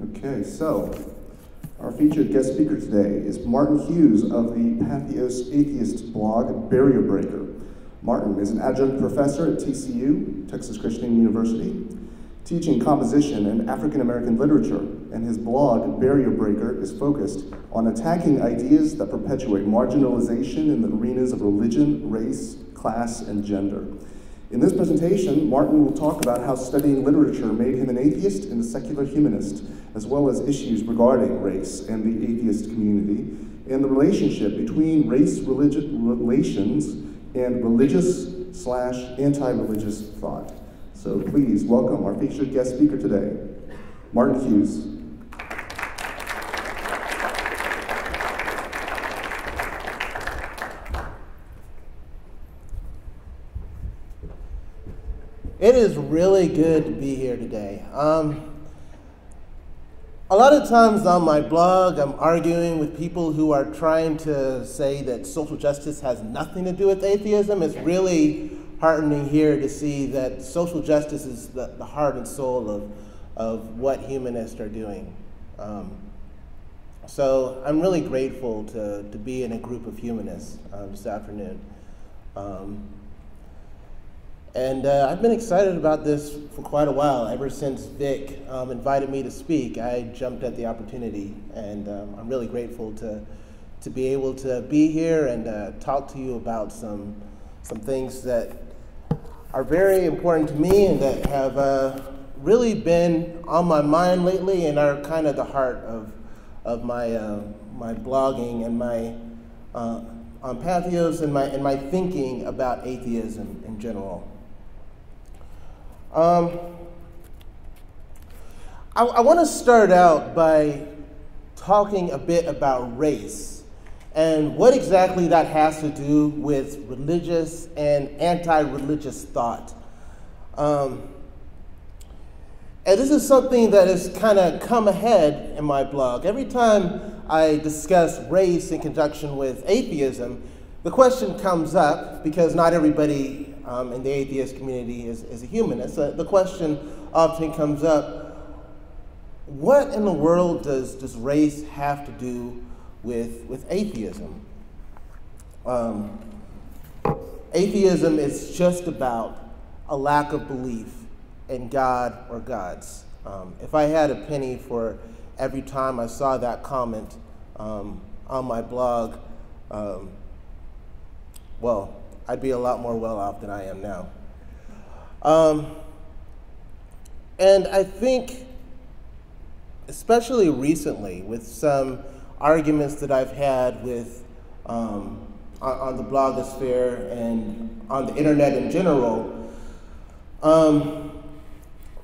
Okay, so our featured guest speaker today is Martin Hughes of the Patheos Atheist blog, Barrier Breaker. Martin is an adjunct professor at TCU, Texas Christian University, teaching composition and African American literature, and his blog, Barrier Breaker, is focused on attacking ideas that perpetuate marginalization in the arenas of religion, race, class, and gender. In this presentation, Martin will talk about how studying literature made him an atheist and a secular humanist, as well as issues regarding race and the atheist community, and the relationship between race-religion relations and religious/anti-religious thought. So please welcome our featured guest speaker today, Martin Hughes. It is really good to be here today. A lot of times on my blog, I'm arguing with people who are trying to say that social justice has nothing to do with atheism. It's really heartening here to see that social justice is the heart and soul of what humanists are doing. So I'm really grateful to be in a group of humanists this afternoon. And I've been excited about this for quite a while. Ever since Vic invited me to speak, I jumped at the opportunity, and I'm really grateful to be able to be here and talk to you about some things that are very important to me and that have really been on my mind lately and are kind of the heart of my my blogging and my on Patheos and my thinking about atheism in general. I want to start out by talking a bit about race and what exactly that has to do with religious and anti-religious thought. And this is something that has kind of come ahead in my blog. Every time I discuss race in conjunction with atheism, the question comes up, because not everybody in the atheist community is a humanist. The question often comes up, what in the world does race have to do with atheism? Atheism is just about a lack of belief in God or gods. If I had a penny for every time I saw that comment on my blog, well, I'd be a lot more well off than I am now. And I think, especially recently, with some arguments that I've had with on the blogosphere and on the internet in general,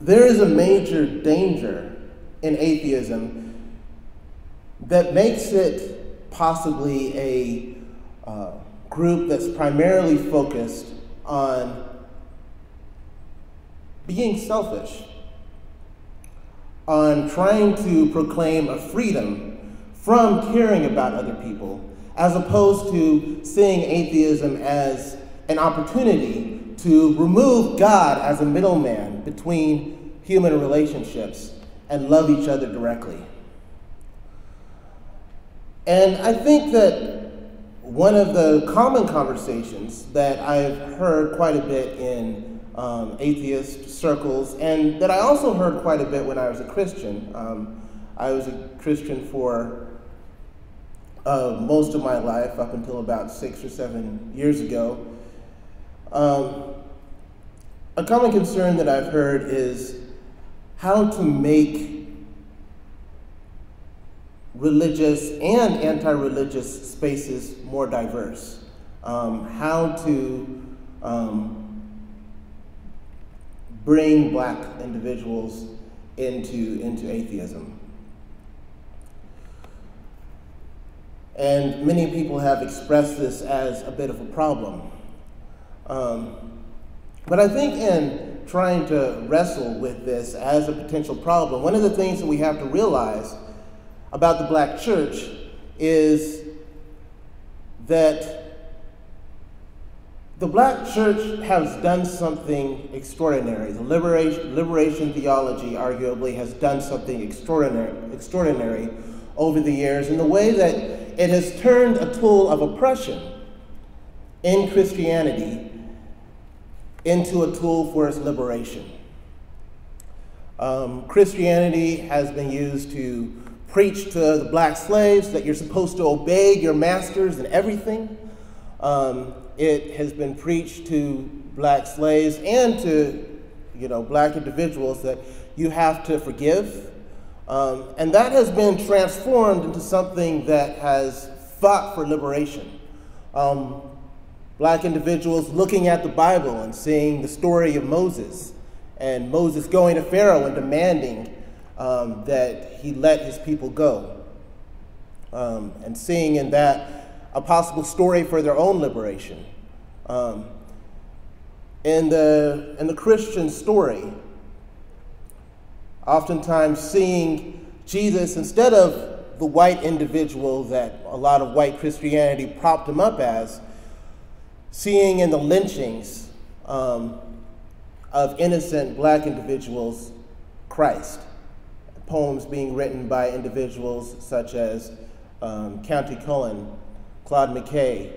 there is a major danger in atheism that makes it possibly a group that's primarily focused on being selfish, on trying to proclaim a freedom from caring about other people, as opposed to seeing atheism as an opportunity to remove God as a middleman between human relationships and love each other directly. And I think that one of the common conversations that I've heard quite a bit in atheist circles, and that I also heard quite a bit when I was a Christian. I was a Christian for most of my life, up until about 6 or 7 years ago. A common concern that I've heard is how to make religious and anti-religious spaces more diverse, how to bring Black individuals into atheism. And many people have expressed this as a bit of a problem. But I think in trying to wrestle with this as a potential problem, one of the things that we have to realize about the Black church is that The black church has done something extraordinary. The liberation theology arguably has done something extraordinary over the years in the way that it has turned a tool of oppression in Christianity into a tool for its liberation. Christianity has been used to preach to the black slaves that you're supposed to obey your masters in everything. It has been preached to black slaves and to, black individuals that you have to forgive. And that has been transformed into something that has fought for liberation. Black individuals looking at the Bible and seeing the story of Moses, and Moses going to Pharaoh and demanding that he let his people go, and seeing in that a possible story for their own liberation. In the Christian story, oftentimes seeing Jesus instead of the white individual that a lot of white Christianity propped him up as, seeing in the lynchings of innocent black individuals Christ. Poems being written by individuals such as County Cullen, Claude McKay,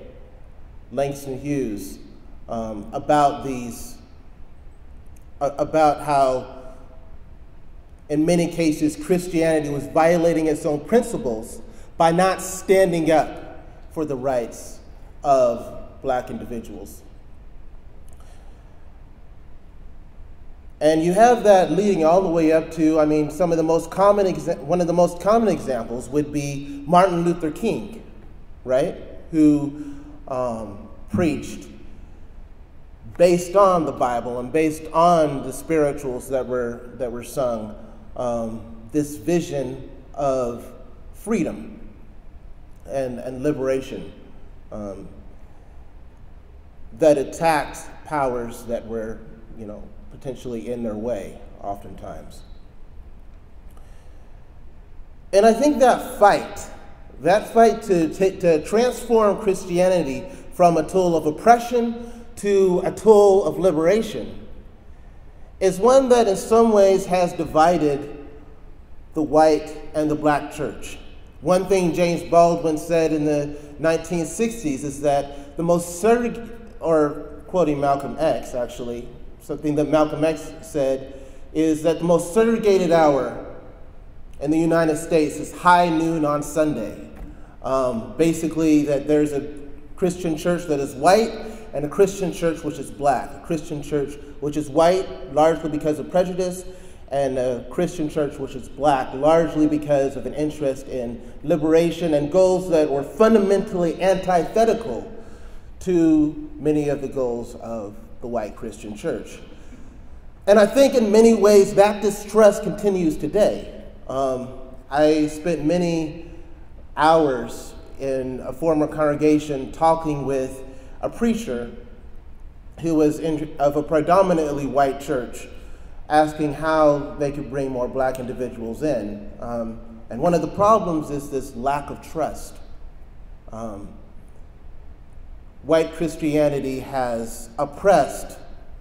Langston Hughes, about how in many cases Christianity was violating its own principles by not standing up for the rights of black individuals. And you have that leading all the way up to, one of the most common examples would be Martin Luther King, right? Who preached based on the Bible and based on the spirituals that were sung, this vision of freedom and liberation that attacked powers that were, potentially in their way oftentimes. And I think that fight to transform Christianity from a tool of oppression to a tool of liberation is one that in some ways has divided the white and the black church. One thing James Baldwin said in the 1960s is that the most quoting Malcolm X actually, something that Malcolm X said is that the most segregated hour in the United States is high noon on Sunday. Basically that there's a Christian church that is white and a Christian church which is black. A Christian church which is white largely because of prejudice, and a Christian church which is black largely because of an interest in liberation and goals that were fundamentally antithetical to many of the goals of the white Christian church. And I think in many ways that distrust continues today. I spent many hours in a former congregation talking with a preacher who was of a predominantly white church, asking how they could bring more black individuals in. And one of the problems is this lack of trust. White Christianity has oppressed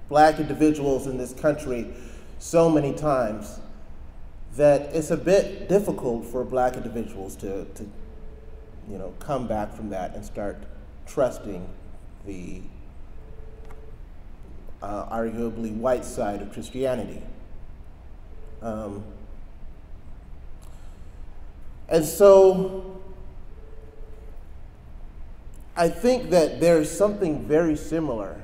black individuals in this country so many times that it's a bit difficult for black individuals to come back from that and start trusting the arguably white side of Christianity. And so I think that there's something very similar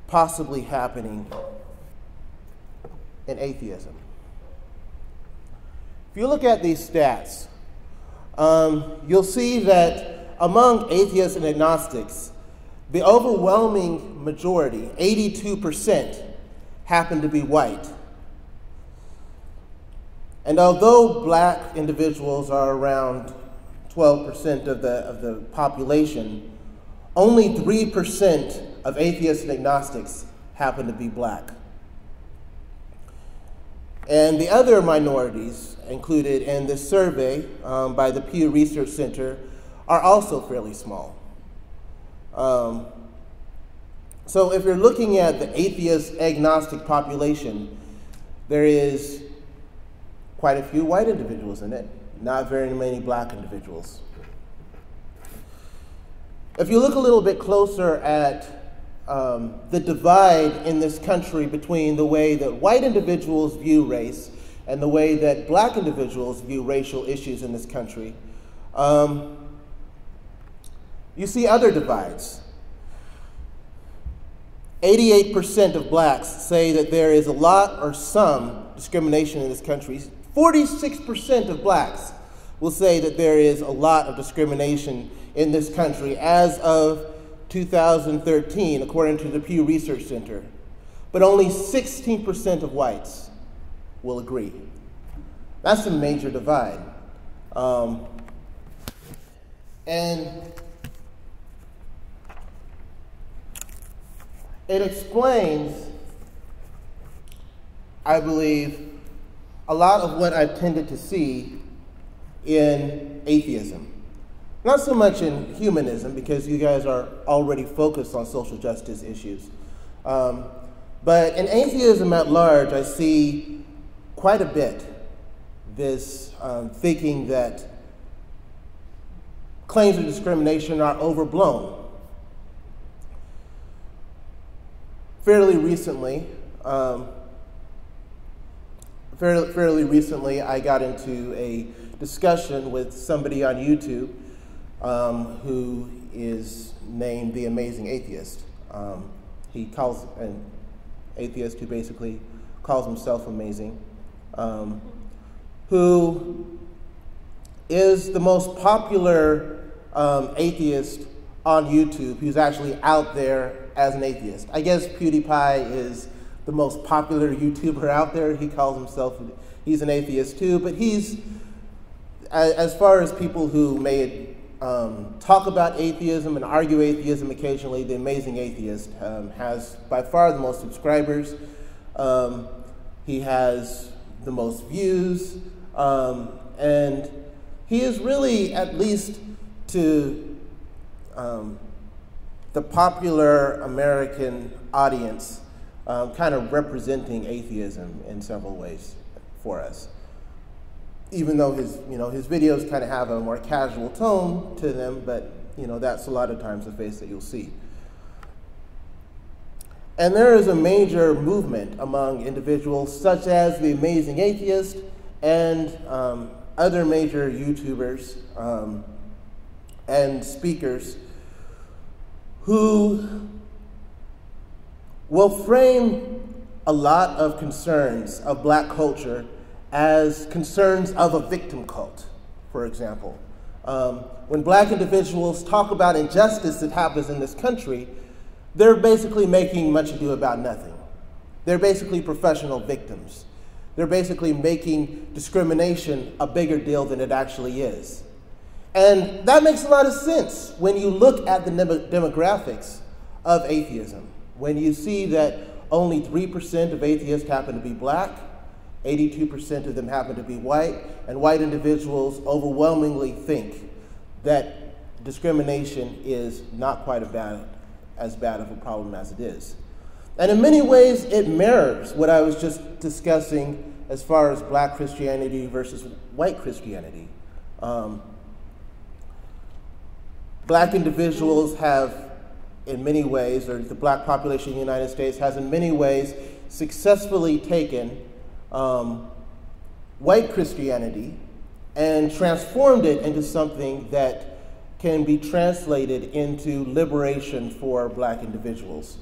possibly happening in atheism. If you look at these stats, you'll see that among atheists and agnostics, the overwhelming majority, 82%, happen to be white. And although black individuals are around 12% of the population, only 3% of atheists and agnostics happen to be black. And the other minorities included in this survey by the Pew Research Center are also fairly small. So if you're looking at the atheist agnostic population, there is quite a few white individuals in it, not very many black individuals. If you look a little bit closer at the divide in this country between the way that white individuals view race and the way that black individuals view racial issues in this country, you see other divides. 88% of blacks say that there is a lot or some discrimination in this country. 46% of blacks will say that there is a lot of discrimination in this country as of 2013, according to the Pew Research Center. But only 16% of whites will agree. That's a major divide. And it explains, I believe, a lot of what I've tended to see in atheism. Not so much in humanism, because you guys are already focused on social justice issues. But in atheism at large, I see quite a bit this thinking that claims of discrimination are overblown. Fairly recently, I got into a discussion with somebody on YouTube who is named the Amazing Atheist. He calls an atheist who basically calls himself amazing, who is the most popular atheist on YouTube who's actually out there as an atheist. I guess PewDiePie is the most popular YouTuber out there. He calls himself, he's an atheist too, but he's, as far as people who may talk about atheism and argue atheism occasionally, the Amazing Atheist has by far the most subscribers. He has the most views, and he is really, at least to the popular American audience, kind of representing atheism in several ways for us. Even though his videos kind of have a more casual tone to them, but that's a lot of times the face that you'll see. And there is a major movement among individuals such as the Amazing Atheist and other major YouTubers and speakers who will frame a lot of concerns of black culture as concerns of a victim cult, for example. When black individuals talk about injustice that happens in this country, they're basically making much ado about nothing. They're basically professional victims. They're basically making discrimination a bigger deal than it actually is. And that makes a lot of sense when you look at the demographics of atheism. When you see that only 3% of atheists happen to be black, 82% of them happen to be white, and white individuals overwhelmingly think that discrimination is not quite as bad of a problem as it is. And in many ways, it mirrors what I was just discussing as far as black Christianity versus white Christianity. Black individuals have, in many ways, or the black population in the United States has in many ways successfully taken white Christianity and transformed it into something that can be translated into liberation for black individuals,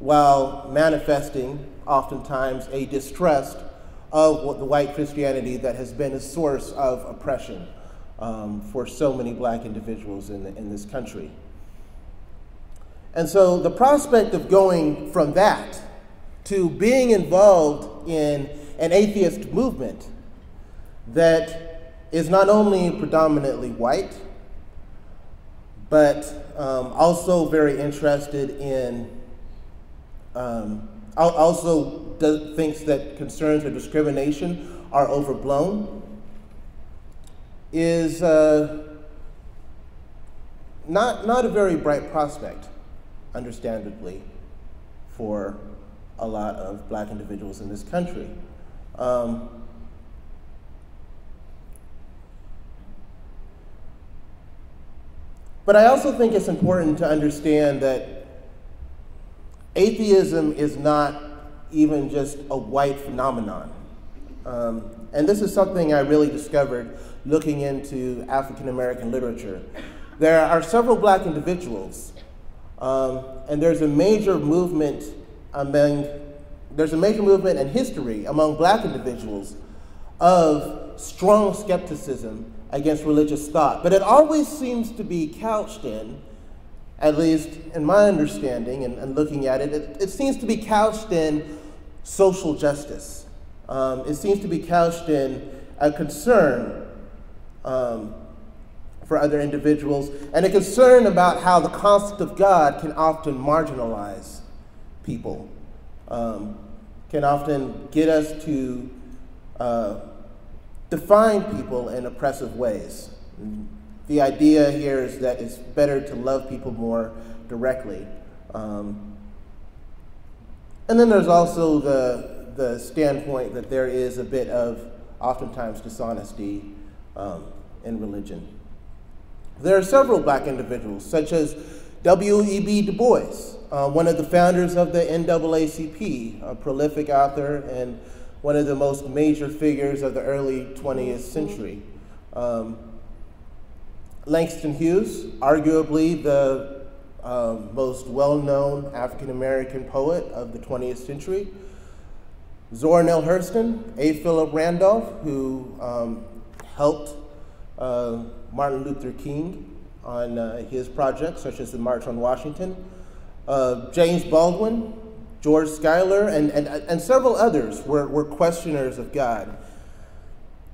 while manifesting oftentimes a distrust of the white Christianity that has been a source of oppression for so many black individuals in this country. And so the prospect of going from that to being involved in an atheist movement that is not only predominantly white, but also very interested in, thinks that concerns of discrimination are overblown, is not a very bright prospect. understandably, for a lot of black individuals in this country. But I also think it's important to understand that atheism is not even just a white phenomenon. And this is something I really discovered looking into African American literature. There are several black individuals, and there's a major movement in history among black individuals of strong skepticism against religious thought. But it always seems to be couched in, at least in my understanding and looking at it, it seems to be couched in social justice. It seems to be couched in a concern for other individuals and a concern about how the concept of God can often marginalize people, can often get us to define people in oppressive ways. The idea here is that it's better to love people more directly. And then there's also the standpoint that there is a bit of, oftentimes, dishonesty in religion. There are several black individuals, such as W.E.B. Du Bois, one of the founders of the NAACP, a prolific author and one of the most major figures of the early 20th century. Langston Hughes, arguably the most well-known African-American poet of the 20th century. Zora Neale Hurston, A. Philip Randolph, who helped Martin Luther King on his projects, such as the March on Washington. James Baldwin, George Schuyler, and several others were questioners of God.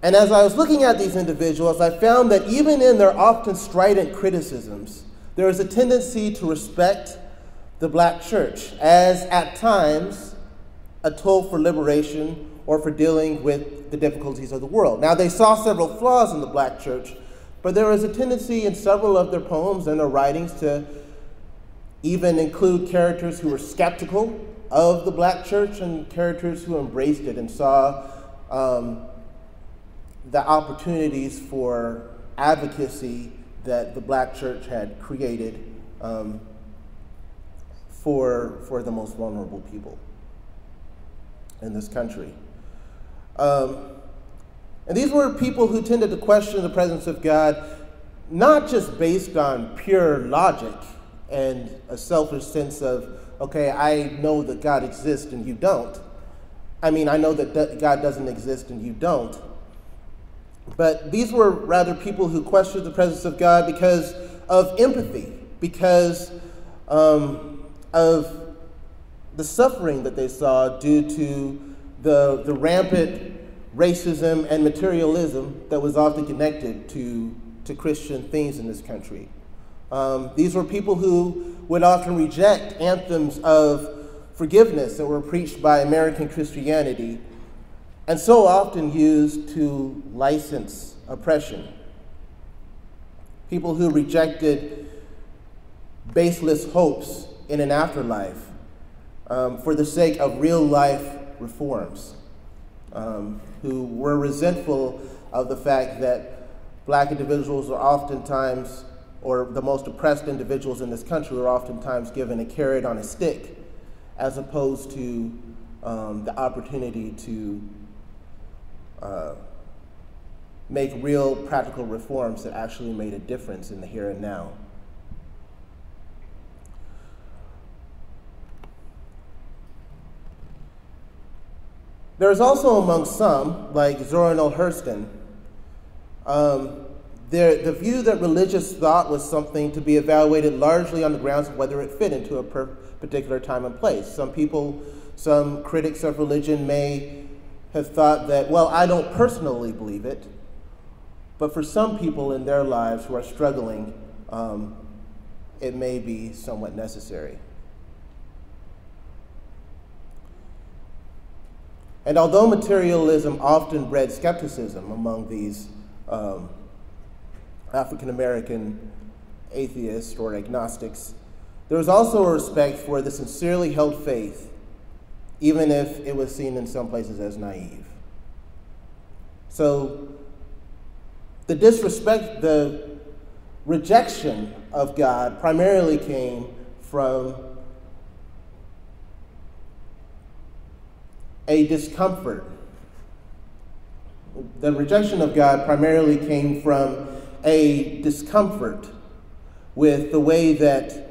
And as I was looking at these individuals, I found that even in their often strident criticisms, there is a tendency to respect the black church as, at times, a tool for liberation or for dealing with the difficulties of the world. Now, they saw several flaws in the black church, but there was a tendency in several of their poems and their writings to even include characters who were skeptical of the black church and characters who embraced it and saw the opportunities for advocacy that the black church had created for the most vulnerable people in this country. And these were people who tended to question the presence of God, not just based on pure logic and a selfish sense of, okay, I know that God exists and you don't. I mean, I know that God doesn't exist and you don't. But these were rather people who questioned the presence of God because of empathy, because of the suffering that they saw due to the rampant racism and materialism that was often connected to Christian themes in this country. These were people who would often reject anthems of forgiveness that were preached by American Christianity and so often used to license oppression. People who rejected baseless hopes in an afterlife for the sake of real-life reforms, who were resentful of the fact that black individuals are oftentimes, or the most oppressed individuals in this country are oftentimes given a carrot on a stick, as opposed to the opportunity to make real practical reforms that actually made a difference in the here and now. There's also among some, like Zora Neale Hurston, the view that religious thought was something to be evaluated largely on the grounds of whether it fit into a particular time and place. Some critics of religion may have thought that, well, I don't personally believe it, but for some people in their lives who are struggling, it may be somewhat necessary. And although materialism often bred skepticism among these African American atheists or agnostics, there was also a respect for the sincerely held faith, even if it was seen in some places as naive. So the rejection of God primarily came from a discomfort. The rejection of God primarily came from a discomfort with the way that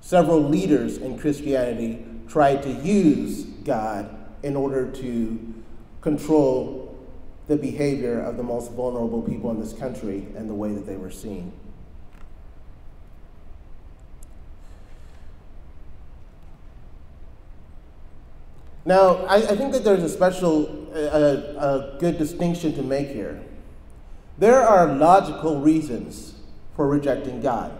several leaders in Christianity tried to use God in order to control the behavior of the most vulnerable people in this country and the way that they were seen. Now, I think that there's a good distinction to make here. There are logical reasons for rejecting God.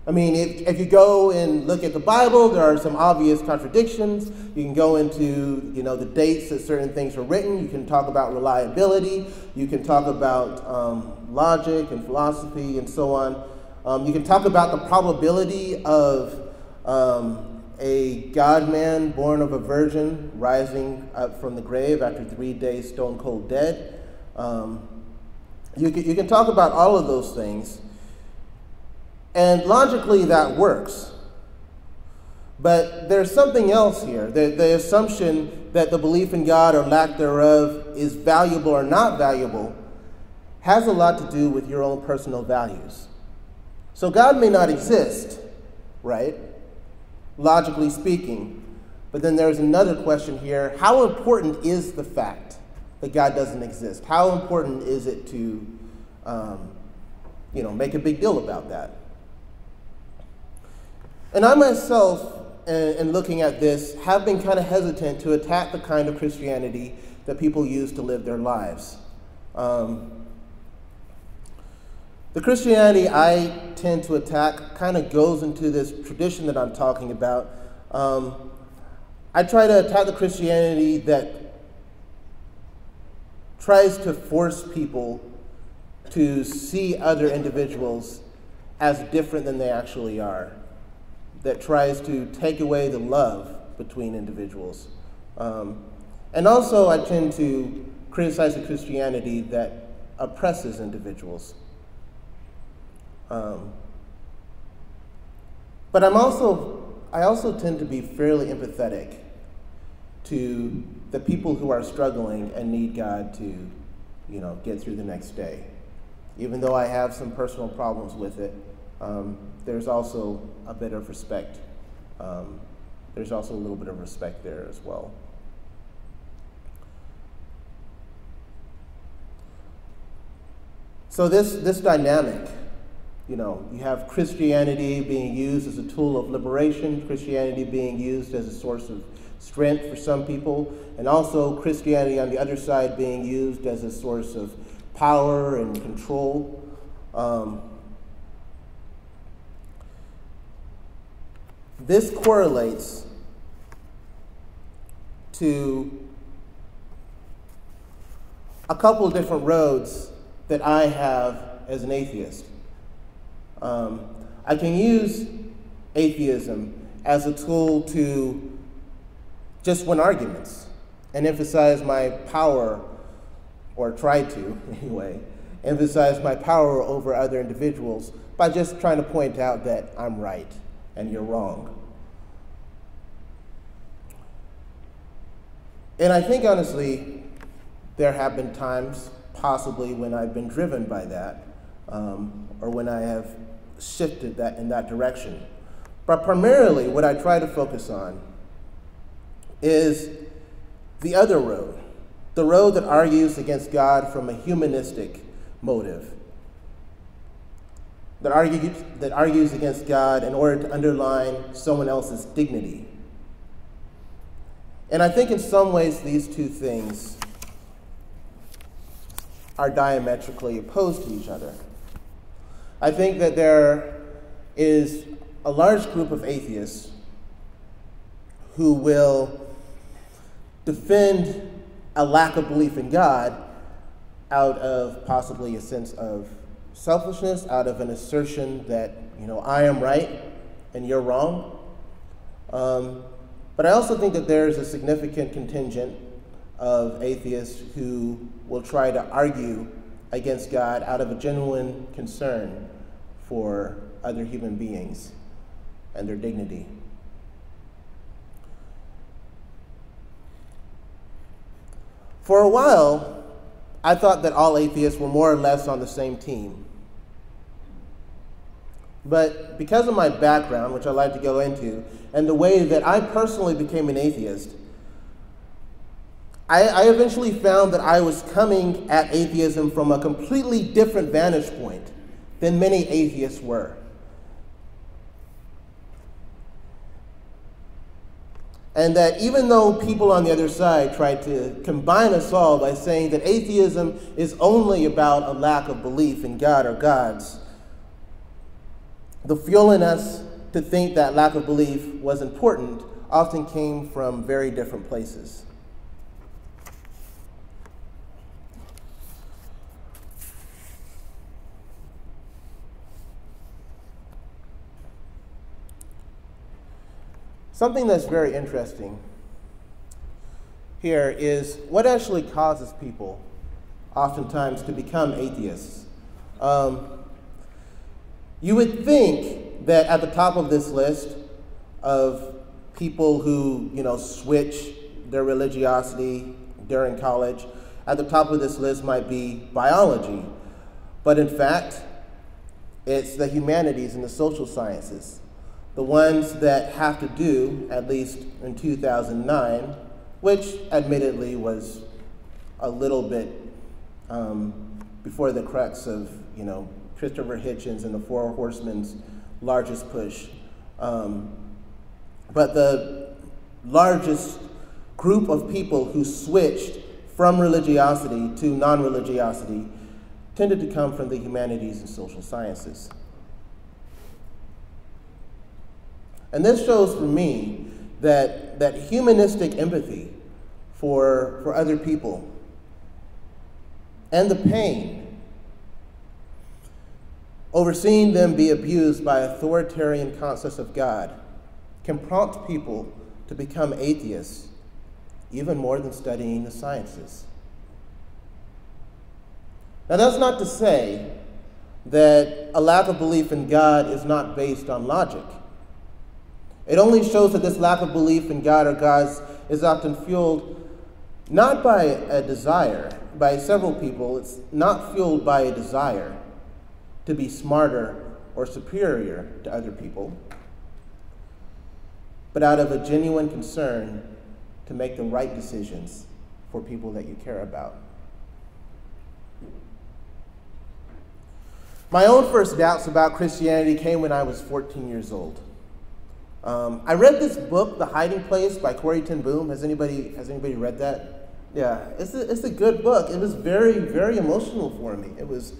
I mean, if you go and look at the Bible, there are some obvious contradictions. You can go into, the dates that certain things were written. You can talk about reliability. You can talk about logic and philosophy and so on. You can talk about the probability of a God-man born of a virgin rising up from the grave after 3 days stone cold dead. You can talk about all of those things. And logically, that works. But there's something else here. The assumption that the belief in God or lack thereof is valuable or not valuable has a lot to do with your own personal values. So God may not exist, right? Logically speaking. But then there's another question here. How important is the fact that God doesn't exist? How important is it to, make a big deal about that? And I myself, in looking at this, have been kind of hesitant to attack the kind of Christianity that people use to live their lives. The Christianity I tend to attack kind of goes into this tradition that I'm talking about. I try to attack the Christianity that tries to force people to see other individuals as different than they actually are, that tries to take away the love between individuals. And also I tend to criticize the Christianity that oppresses individuals. But I also tend to be fairly empathetic to the people who are struggling and need God to, get through the next day. Even though I have some personal problems with it, there's also a bit of respect. There's also a little bit of respect there as well. So this dynamic, you have Christianity being used as a tool of liberation, Christianity being used as a source of strength for some people, and also Christianity on the other side being used as a source of power and control. This correlates to a couple of different roads that I have as an atheist. I can use atheism as a tool to just win arguments and emphasize my power, or try to anyway, emphasize my power over other individuals by just trying to point out that I'm right and you're wrong. And I think, honestly, there have been times, possibly, when I've been driven by that, or when I have shifted that in that direction. But primarily, what I try to focus on is the other road, the road that argues against God from a humanistic motive, that argues against God in order to underline someone else's dignity. And I think in some ways these two things are diametrically opposed to each other. I think that there is a large group of atheists who will defend a lack of belief in God out of possibly a sense of selfishness, out of an assertion that, I am right and you're wrong. But I also think that there's a significant contingent of atheists who will try to argue against God out of a genuine concern for other human beings and their dignity. For a while, I thought that all atheists were more or less on the same team. But because of my background, which I'd like to go into, and the way that I personally became an atheist, I eventually found that I was coming at atheism from a completely different vantage point than many atheists were. And that even though people on the other side tried to combine us all by saying that atheism is only about a lack of belief in God or gods, the fuel in us to think that lack of belief was important often came from very different places. Something that's very interesting here is what actually causes people oftentimes to become atheists. You would think that at the top of this list of people who, switch their religiosity during college, at the top of this list might be biology. But in fact, it's the humanities and the social sciences, the ones that have to do, at least in 2009, which admittedly was a little bit before the crux of, Christopher Hitchens and the Four Horsemen's largest push. But the largest group of people who switched from religiosity to non-religiosity tended to come from the humanities and social sciences. And this shows for me that humanistic empathy for other people and the pain over seeing them be abused by authoritarian concepts of God can prompt people to become atheists even more than studying the sciences. Now, that's not to say that a lack of belief in God is not based on logic. It only shows that this lack of belief in God or gods is often fueled not by a desire, by several people, it's not fueled by a desire to be smarter or superior to other people, but out of a genuine concern to make the right decisions for people that you care about. My own first doubts about Christianity came when I was 14 years old. I read this book, The Hiding Place by Corrie ten Boom. Has anybody read that? Yeah, it's a good book. It was very, very emotional for me. It was,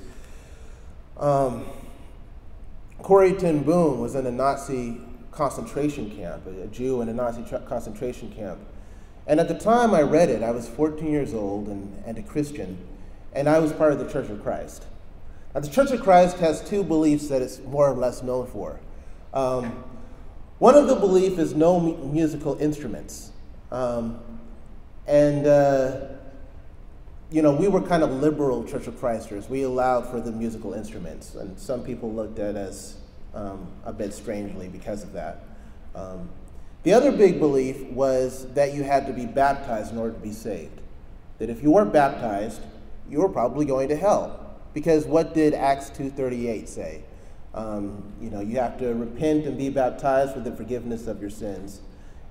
Corrie ten Boom was in a Nazi concentration camp, a Jew in a Nazi concentration camp. And at the time I read it, I was 14 years old and a Christian, and I was part of the Church of Christ. Now, the Church of Christ has two beliefs that it's more or less known for. One of the beliefs is no musical instruments. We were kind of liberal Church of Christers. We allowed for the musical instruments, and some people looked at us a bit strangely because of that. The other big belief was that you had to be baptized in order to be saved. That if you weren't baptized, you were probably going to hell. Because what did Acts 2:38 say? You have to repent and be baptized for the forgiveness of your sins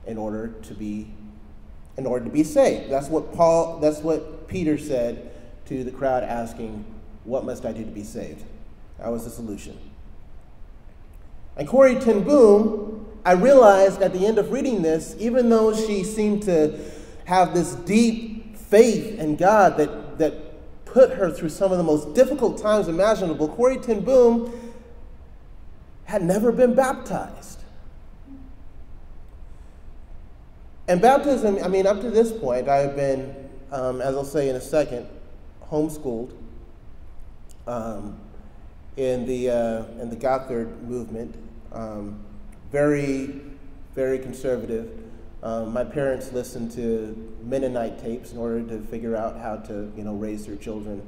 in order to be saved. That's what Peter said to the crowd asking, "What must I do to be saved?" That was the solution. And Corrie ten Boom, I realized at the end of reading this, even though she seemed to have this deep faith in God that put her through some of the most difficult times imaginable, Corrie ten Boom had never been baptized. And baptism, up to this point, I have been, as I'll say in a second, homeschooled. in the Gothard movement. Very, very conservative. My parents listened to Mennonite tapes in order to figure out how to, raise their children.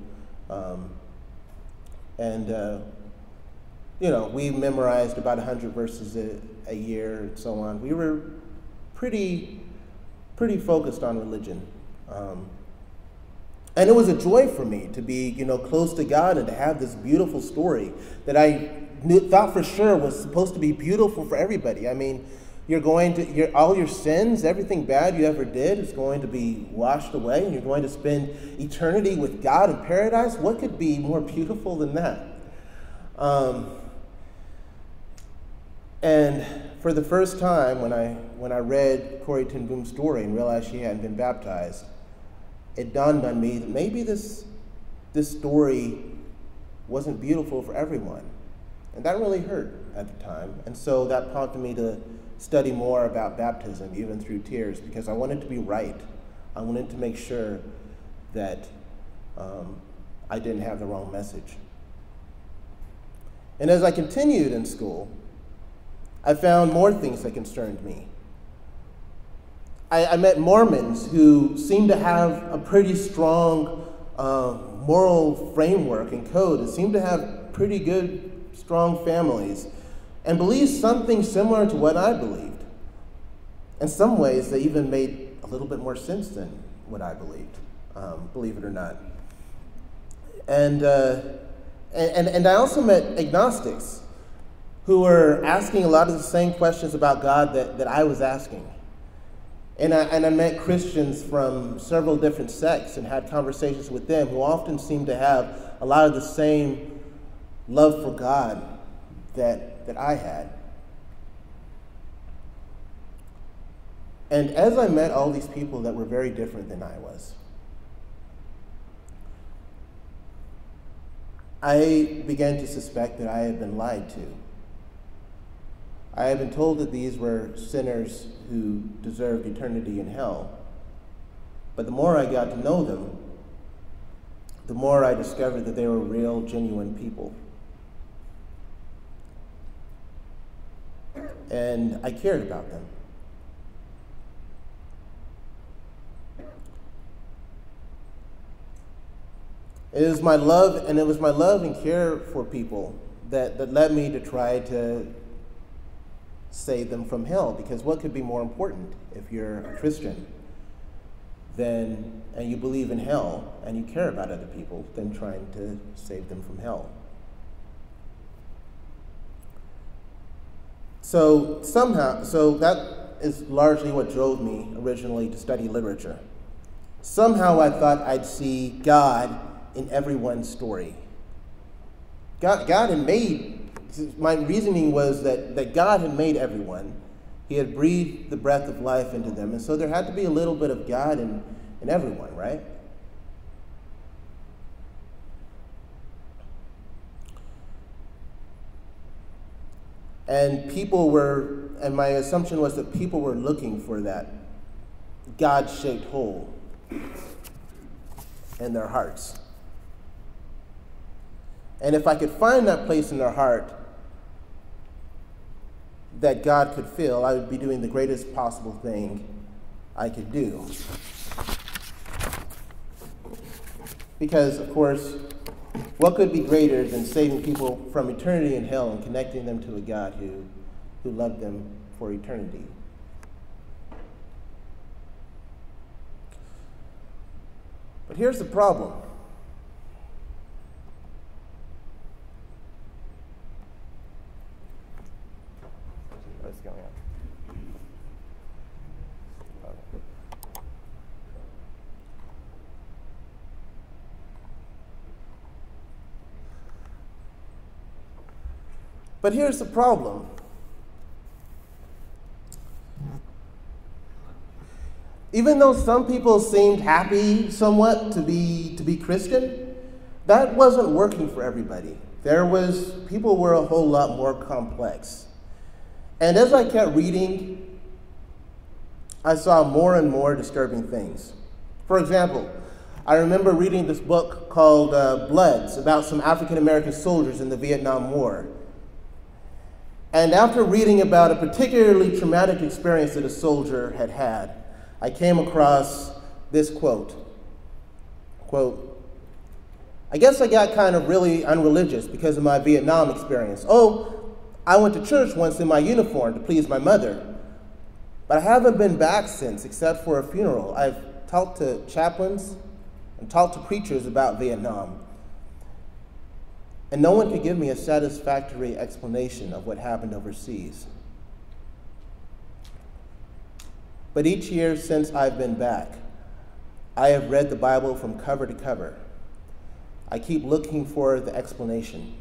We memorized about 100 verses a year and so on. We were pretty focused on religion. And it was a joy for me to be, close to God and to have this beautiful story that I thought for sure was supposed to be beautiful for everybody. I mean, all your sins, everything bad you ever did is going to be washed away, and you're going to spend eternity with God in paradise. What could be more beautiful than that? And for the first time, when I read Corrie ten Boom's story and realized she hadn't been baptized, it dawned on me that maybe this story wasn't beautiful for everyone. And that really hurt at the time. And so that prompted me to study more about baptism, even through tears, because I wanted to be right. I wanted to make sure that I didn't have the wrong message. And as I continued in school, I found more things that concerned me. I met Mormons who seemed to have a pretty strong moral framework and code, and seemed to have pretty good, strong families, and believed something similar to what I believed. In some ways, they even made a little bit more sense than what I believed, believe it or not. And I also met agnostics who were asking a lot of the same questions about God that I was asking. And I met Christians from several different sects and had conversations with them who often seemed to have a lot of the same love for God that I had. And as I met all these people that were very different than I was, I began to suspect that I had been lied to. I had been told that these were sinners who deserved eternity in hell. But the more I got to know them, the more I discovered that they were real, genuine people. And I cared about them. It was my love and care for people that led me to try to save them from hell, because what could be more important if you're a Christian and you believe in hell and you care about other people than trying to save them from hell? So that is largely what drove me originally to study literature. Somehow I thought I'd see God in everyone's story. God had made, my reasoning was that God had made everyone. He had breathed the breath of life into them, and so there had to be a little bit of God in everyone, right? And my assumption was that people were looking for that God-shaped hole in their hearts. And if I could find that place in their heart that God could fill, I would be doing the greatest possible thing I could do. Because, of course, what could be greater than saving people from eternity in hell and connecting them to a God who loved them for eternity? But here's the problem. What's going on? But here's the problem. Even though some people seemed happy somewhat to be Christian, that wasn't working for everybody. People were a whole lot more complex. And as I kept reading, I saw more and more disturbing things. For example, I remember reading this book called Bloods about some African-American soldiers in the Vietnam War. And after reading about a particularly traumatic experience that a soldier had had, I came across this quote. Quote, "I guess I got kind of really unreligious because of my Vietnam experience. Oh, I went to church once in my uniform to please my mother, but I haven't been back since except for a funeral. I've talked to chaplains and talked to preachers about Vietnam, and no one could give me a satisfactory explanation of what happened overseas. But each year since I've been back, I have read the Bible from cover to cover. I keep looking for the explanation.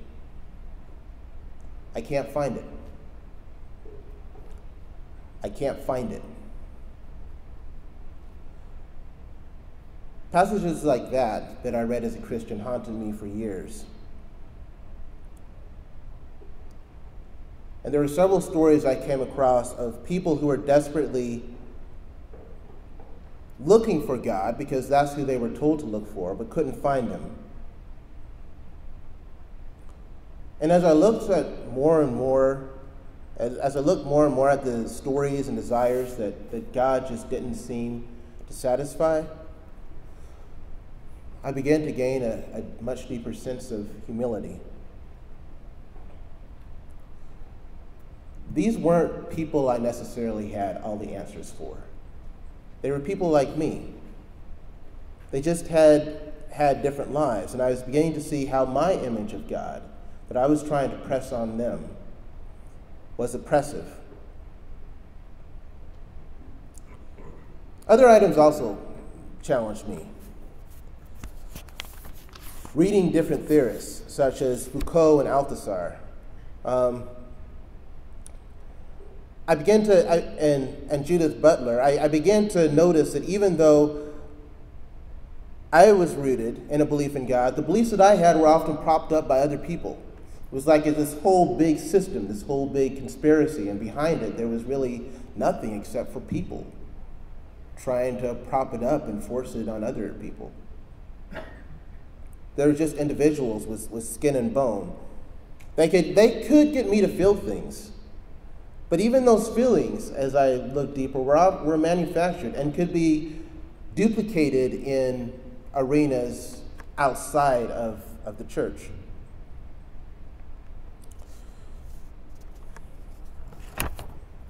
I can't find it. I can't find it." Passages like that I read as a Christian haunted me for years. And there were several stories I came across of people who were desperately looking for God because that's who they were told to look for, but couldn't find him. And as I looked at more and more, as I looked more and more at the stories and desires that God just didn't seem to satisfy, I began to gain a much deeper sense of humility. These weren't people I necessarily had all the answers for. They were people like me. They just had different lives, and I was beginning to see how my image of God that I was trying to press on them was oppressive. Other items also challenged me. Reading different theorists, such as Foucault and Althusser, I began to, and Judith Butler, I began to notice that even though I was rooted in a belief in God, the beliefs that I had were often propped up by other people. It was like this whole big system, this whole big conspiracy, and behind it there was really nothing except for people trying to prop it up and force it on other people. They were just individuals with skin and bone. They could get me to feel things, but even those feelings, as I looked deeper, were manufactured and could be duplicated in arenas outside of the church.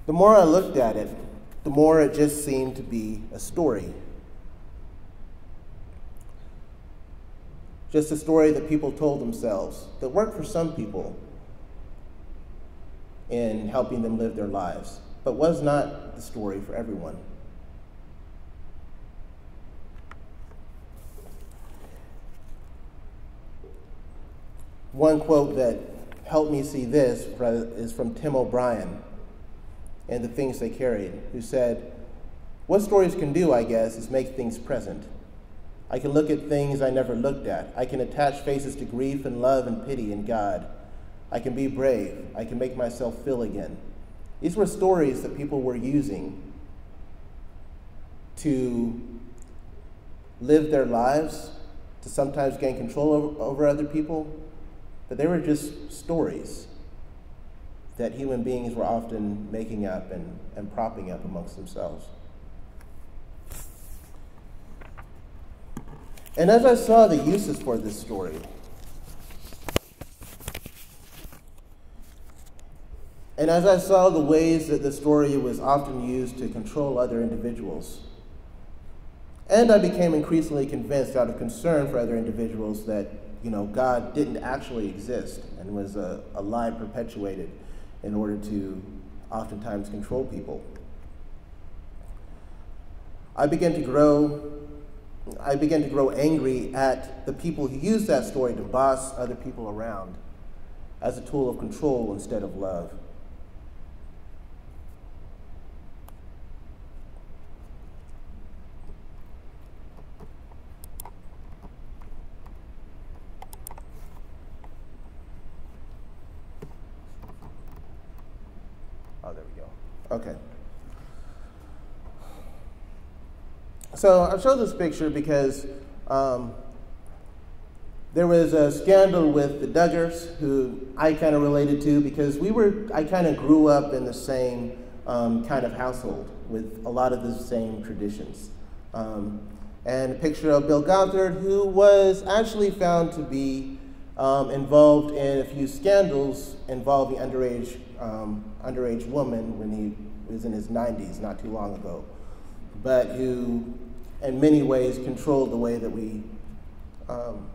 The more I looked at it, the more it just seemed to be a story. Just a story that people told themselves that worked for some people in helping them live their lives, but was not the story for everyone. One quote that helped me see this is from Tim O'Brien and The Things They Carried, who said, "What stories can do, I guess, is make things present. I can look at things I never looked at. I can attach faces to grief and love and pity and God. I can be brave. I can make myself feel again." These were stories that people were using to live their lives, to sometimes gain control over other people, but they were just stories that human beings were often making up and propping up amongst themselves. And as I saw the uses for this story, and as I saw the ways that the story was often used to control other individuals, and I became increasingly convinced out of concern for other individuals that, God didn't actually exist and was a lie perpetuated in order to oftentimes control people. I began to grow angry at the people who used that story to boss other people around as a tool of control instead of love. Oh, there we go. Okay. So I show this picture because There was a scandal with the Duggars, who I kind of related to because I kind of grew up in the same kind of household with a lot of the same traditions. And a picture of Bill Gothard, who was actually found to be involved in a few scandals involving underage woman when he was in his 90s, not too long ago, but who in many ways controlled the way that we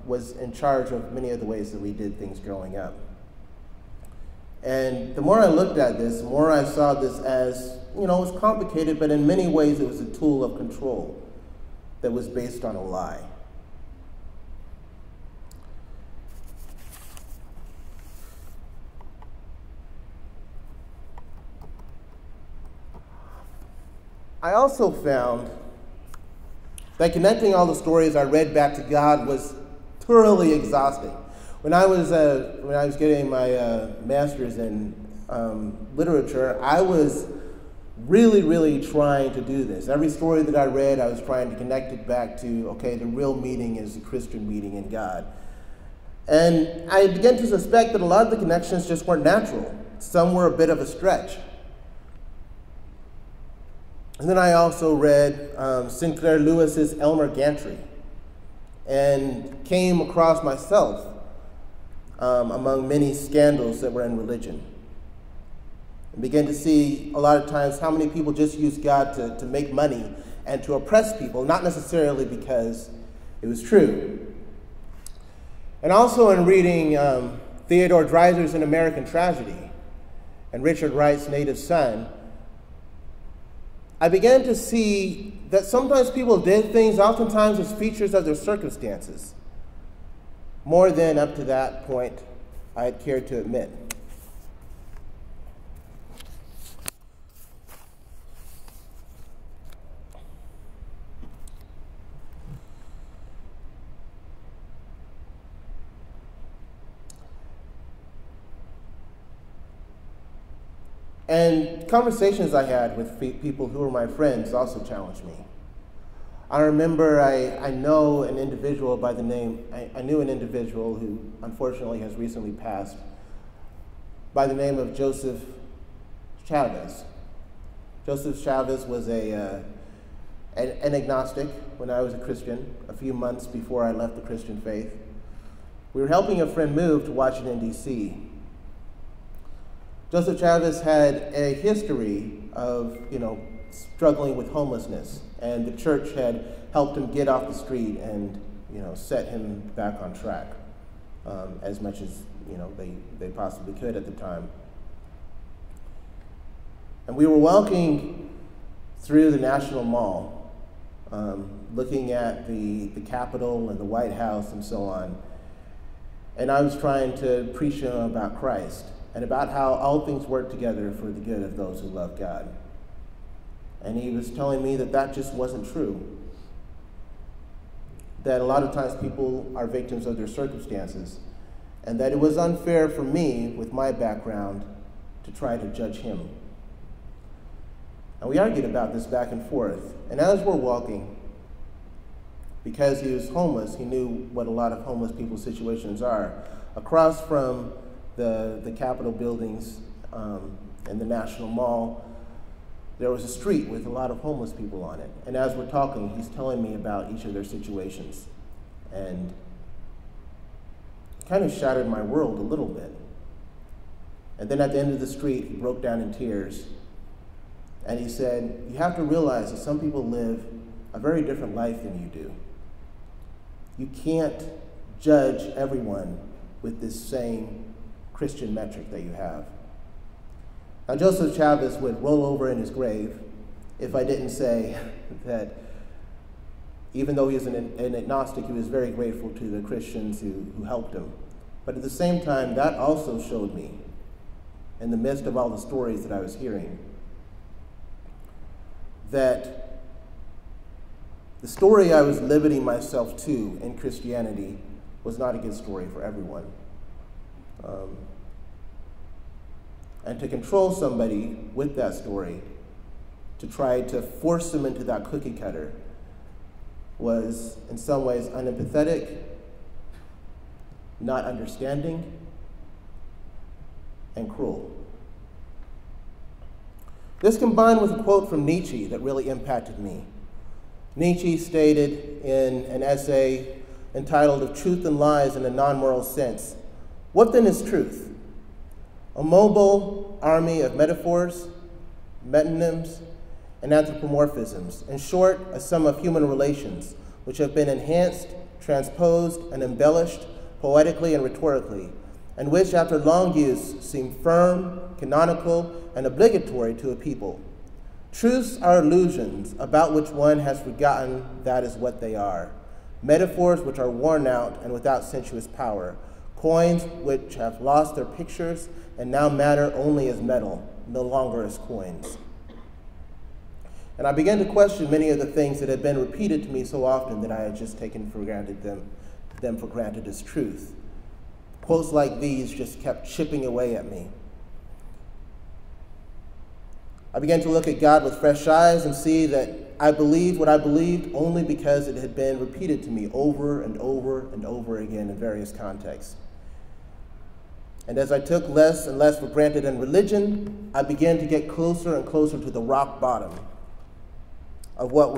was in charge of many of the ways that we did things growing up. And the more I looked at this, the more I saw this as, it was complicated, but in many ways it was a tool of control that was based on a lie. I also found that connecting all the stories I read back to God was thoroughly exhausting. When I was getting my master's in literature, I was really trying to do this. Every story that I read, I was trying to connect it back to, okay, the real meaning is the Christian meaning in God. And I began to suspect that a lot of the connections just weren't natural. Some were a bit of a stretch. And then I also read Sinclair Lewis's Elmer Gantry and came across myself among many scandals that were in religion. And began to see a lot of times how many people just use God to make money and to oppress people, not necessarily because it was true. And also in reading Theodore Dreiser's An American Tragedy and Richard Wright's Native Son, I began to see that sometimes people did things oftentimes as features of their circumstances, more than up to that point I had cared to admit. And conversations I had with people who were my friends also challenged me. I remember I knew an individual who unfortunately has recently passed by the name of Joseph Chavez. Joseph Chavez was an agnostic when I was a Christian, a few months before I left the Christian faith. We were helping a friend move to Washington, D.C. Joseph Chavez had a history of, struggling with homelessness, and the church had helped him get off the street and, set him back on track as much as, they possibly could at the time. And we were walking through the National Mall, looking at the Capitol and the White House and so on, and I was trying to preach to him about Christ and about how all things work together for the good of those who love God. And he was telling me that that just wasn't true. That a lot of times people are victims of their circumstances, and that it was unfair for me, with my background, to try to judge him. And we argued about this back and forth. And as we're walking, because he was homeless, he knew what a lot of homeless people's situations are. Across from the Capitol buildings and the National Mall, there was a street with a lot of homeless people on it. And as we're talking, he's telling me about each of their situations. And it kind of shattered my world a little bit. And then at the end of the street, he broke down in tears. And he said, you have to realize that some people live a very different life than you do. You can't judge everyone with this same Christian metric that you have. Now, Joseph Chavez would roll over in his grave if I didn't say that even though he was an agnostic, he was very grateful to the Christians who helped him. But at the same time, that also showed me, in the midst of all the stories that I was hearing, that the story I was limiting myself to in Christianity was not a good story for everyone. And to control somebody with that story, to try to force them into that cookie cutter, was in some ways unempathetic, not understanding, and cruel. This combined with a quote from Nietzsche that really impacted me. Nietzsche stated in an essay entitled Of Truth and Lies in a Non-Moral Sense, "What then is truth? A mobile army of metaphors, metonyms, and anthropomorphisms. In short, a sum of human relations, which have been enhanced, transposed, and embellished poetically and rhetorically, and which, after long use, seem firm, canonical, and obligatory to a people. Truths are illusions about which one has forgotten that is what they are. Metaphors which are worn out and without sensuous power. Coins which have lost their pictures and now matter only as metal, no longer as coins." And I began to question many of the things that had been repeated to me so often that I had just taken for granted them for granted as truth. Quotes like these just kept chipping away at me. I began to look at God with fresh eyes and see that I believed what I believed only because it had been repeated to me over and over and over again in various contexts. And as I took less and less for granted in religion, I began to get closer and closer to the rock bottom of what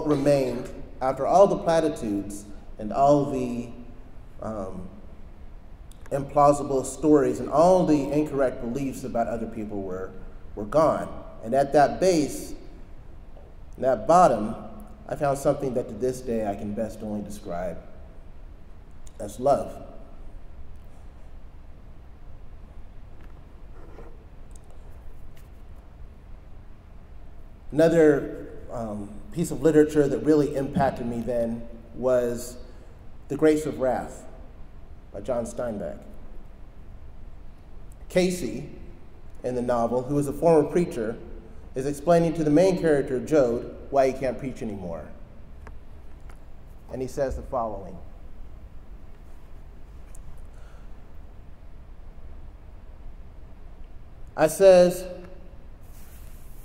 remained after all the platitudes and all the implausible stories and all the incorrect beliefs about other people were gone. And at that base, that bottom, I found something that to this day I can best only describe as love. Another piece of literature that really impacted me then was The Grapes of Wrath by John Steinbeck. Casey, in the novel, who is a former preacher, is explaining to the main character, Jode, why he can't preach anymore. And he says the following. I says,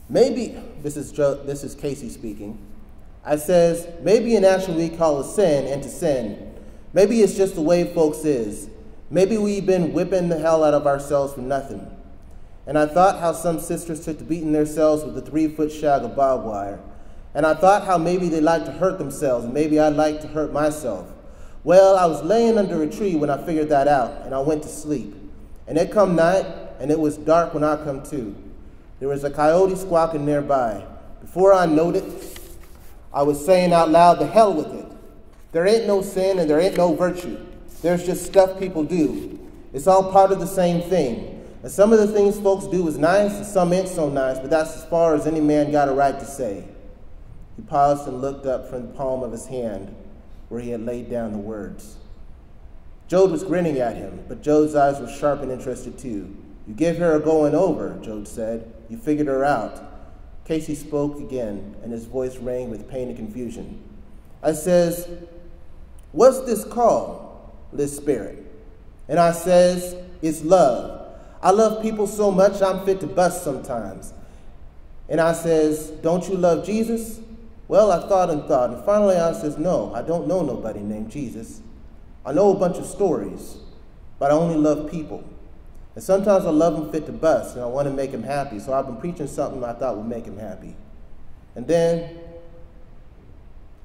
maybe, this is Casey speaking, I says, maybe an action we call a sin ain't a sin. Maybe it's just the way folks is. Maybe we've been whipping the hell out of ourselves for nothing. And I thought how some sisters took to beating themselves with a 3-foot shag of barbed wire. And I thought how maybe they like to hurt themselves, and maybe I'd like to hurt myself. Well, I was laying under a tree when I figured that out, and I went to sleep. And it come night, and it was dark when I come to. There was a coyote squawking nearby. Before I knowed it, I was saying out loud, the hell with it. There ain't no sin and there ain't no virtue. There's just stuff people do. It's all part of the same thing. And some of the things folks do is nice and some ain't so nice, but that's as far as any man got a right to say. He paused and looked up from the palm of his hand where he had laid down the words. Jode was grinning at him, but Jode's eyes were sharp and interested too. You give her a going over, Jode said. You figured her out. Casey spoke again, and his voice rang with pain and confusion. I says, what's this called, this spirit? And I says, it's love. I love people so much I'm fit to bust sometimes. And I says, don't you love Jesus? Well, I thought, and finally I says, no, I don't know nobody named Jesus. I know a bunch of stories, but I only love people. And sometimes I love them fit to bust, and I want to make them happy, so I've been preaching something I thought would make them happy. And then,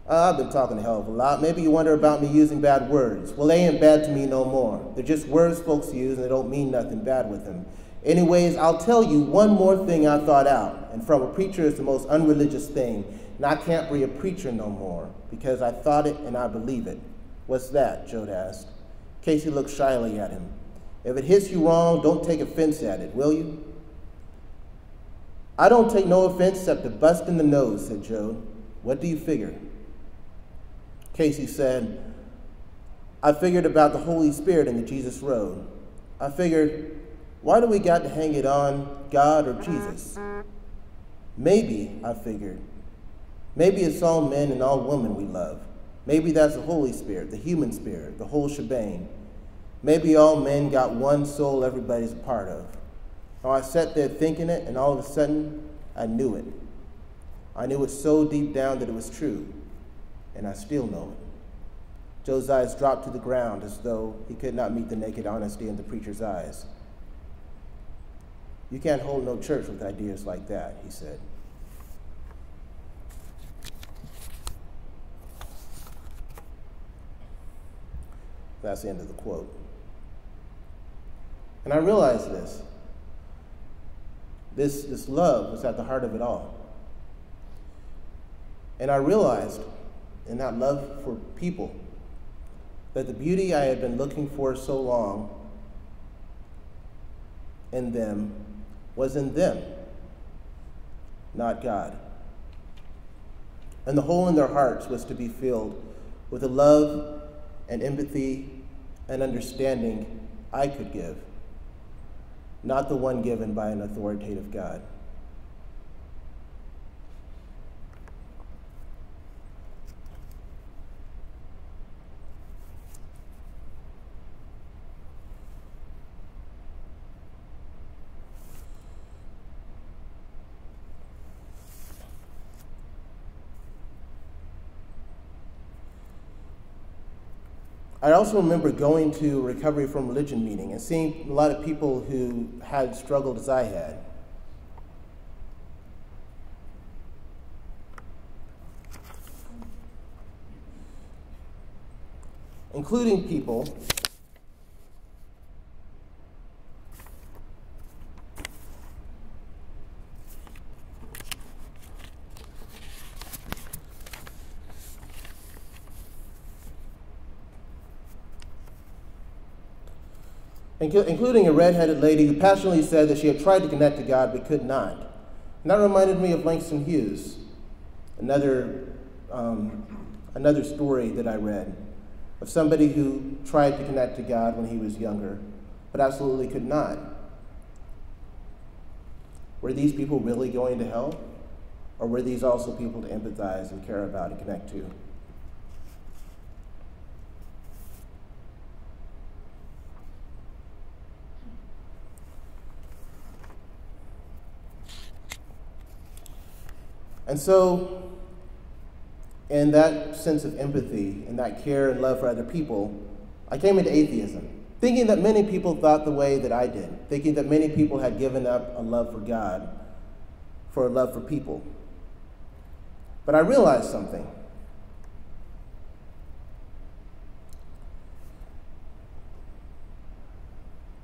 I've been talking a hell of a lot. Maybe you wonder about me using bad words. Well, they ain't bad to me no more. They're just words folks use, and they don't mean nothing bad with them. Anyways, I'll tell you one more thing I thought out, and from a preacher is the most unreligious thing, and I can't be a preacher no more, because I thought it and I believe it. What's that? Jode asked. Casey looked shyly at him. If it hits you wrong, don't take offense at it, will you? I don't take no offense except a bust in the nose, said Jode. What do you figure? Casey said, I figured about the Holy Spirit and the Jesus Road. I figured, why do we got to hang it on God or Jesus? Maybe, I figured, maybe it's all men and all women we love. Maybe that's the Holy Spirit, the human spirit, the whole shebang. Maybe all men got one soul everybody's a part of. Now I sat there thinking it, and all of a sudden, I knew it. I knew it so deep down that it was true. and I still know it. Joe's eyes dropped to the ground as though he could not meet the naked honesty in the preacher's eyes. You can't hold no church with ideas like that, he said. That's the end of the quote. And I realized this. This love was at the heart of it all. And I realized in that love for people that the beauty I had been looking for so long in them was in them, not God. And the hole in their hearts was to be filled with the love and empathy and understanding I could give, not the one given by an authoritative God. I also remember going to a recovery from religion meeting and seeing a lot of people who had struggled as I had. Including people including a redheaded lady who passionately said that she had tried to connect to God but could not. And that reminded me of Martin Hughes, another story that I read of somebody who tried to connect to God when he was younger, but absolutely could not. Were these people really going to hell? Or were these also people to empathize and care about and connect to? And so, in that sense of empathy and that care and love for other people, I came into atheism, thinking that many people thought the way that I did, thinking that many people had given up a love for God for a love for people. But I realized something.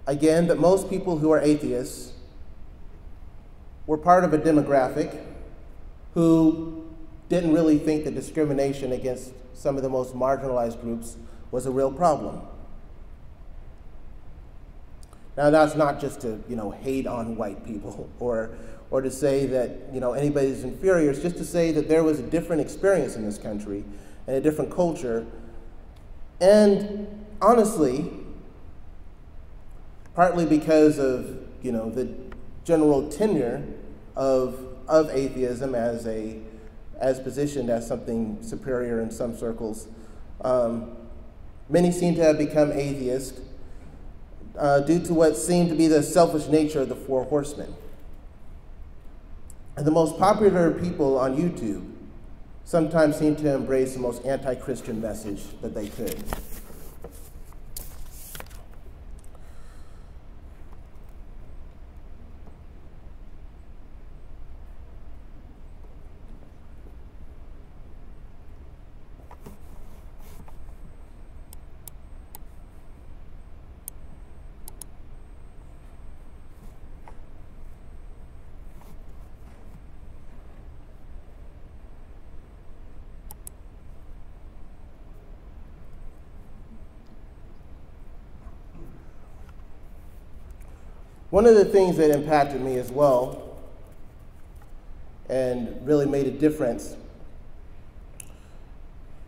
Again, that most people who are atheists were part of a demographic who didn't really think that discrimination against some of the most marginalized groups was a real problem. Now, that's not just to, hate on white people or to say that, anybody's inferior. It's just to say that there was a different experience in this country and a different culture. And honestly, partly because of, the general tenure of atheism as positioned as something superior in some circles. Many seem to have become atheists due to what seemed to be the selfish nature of the Four Horsemen. And the most popular people on YouTube sometimes seem to embrace the most anti-Christian message that they could. One of the things that impacted me as well and really made a difference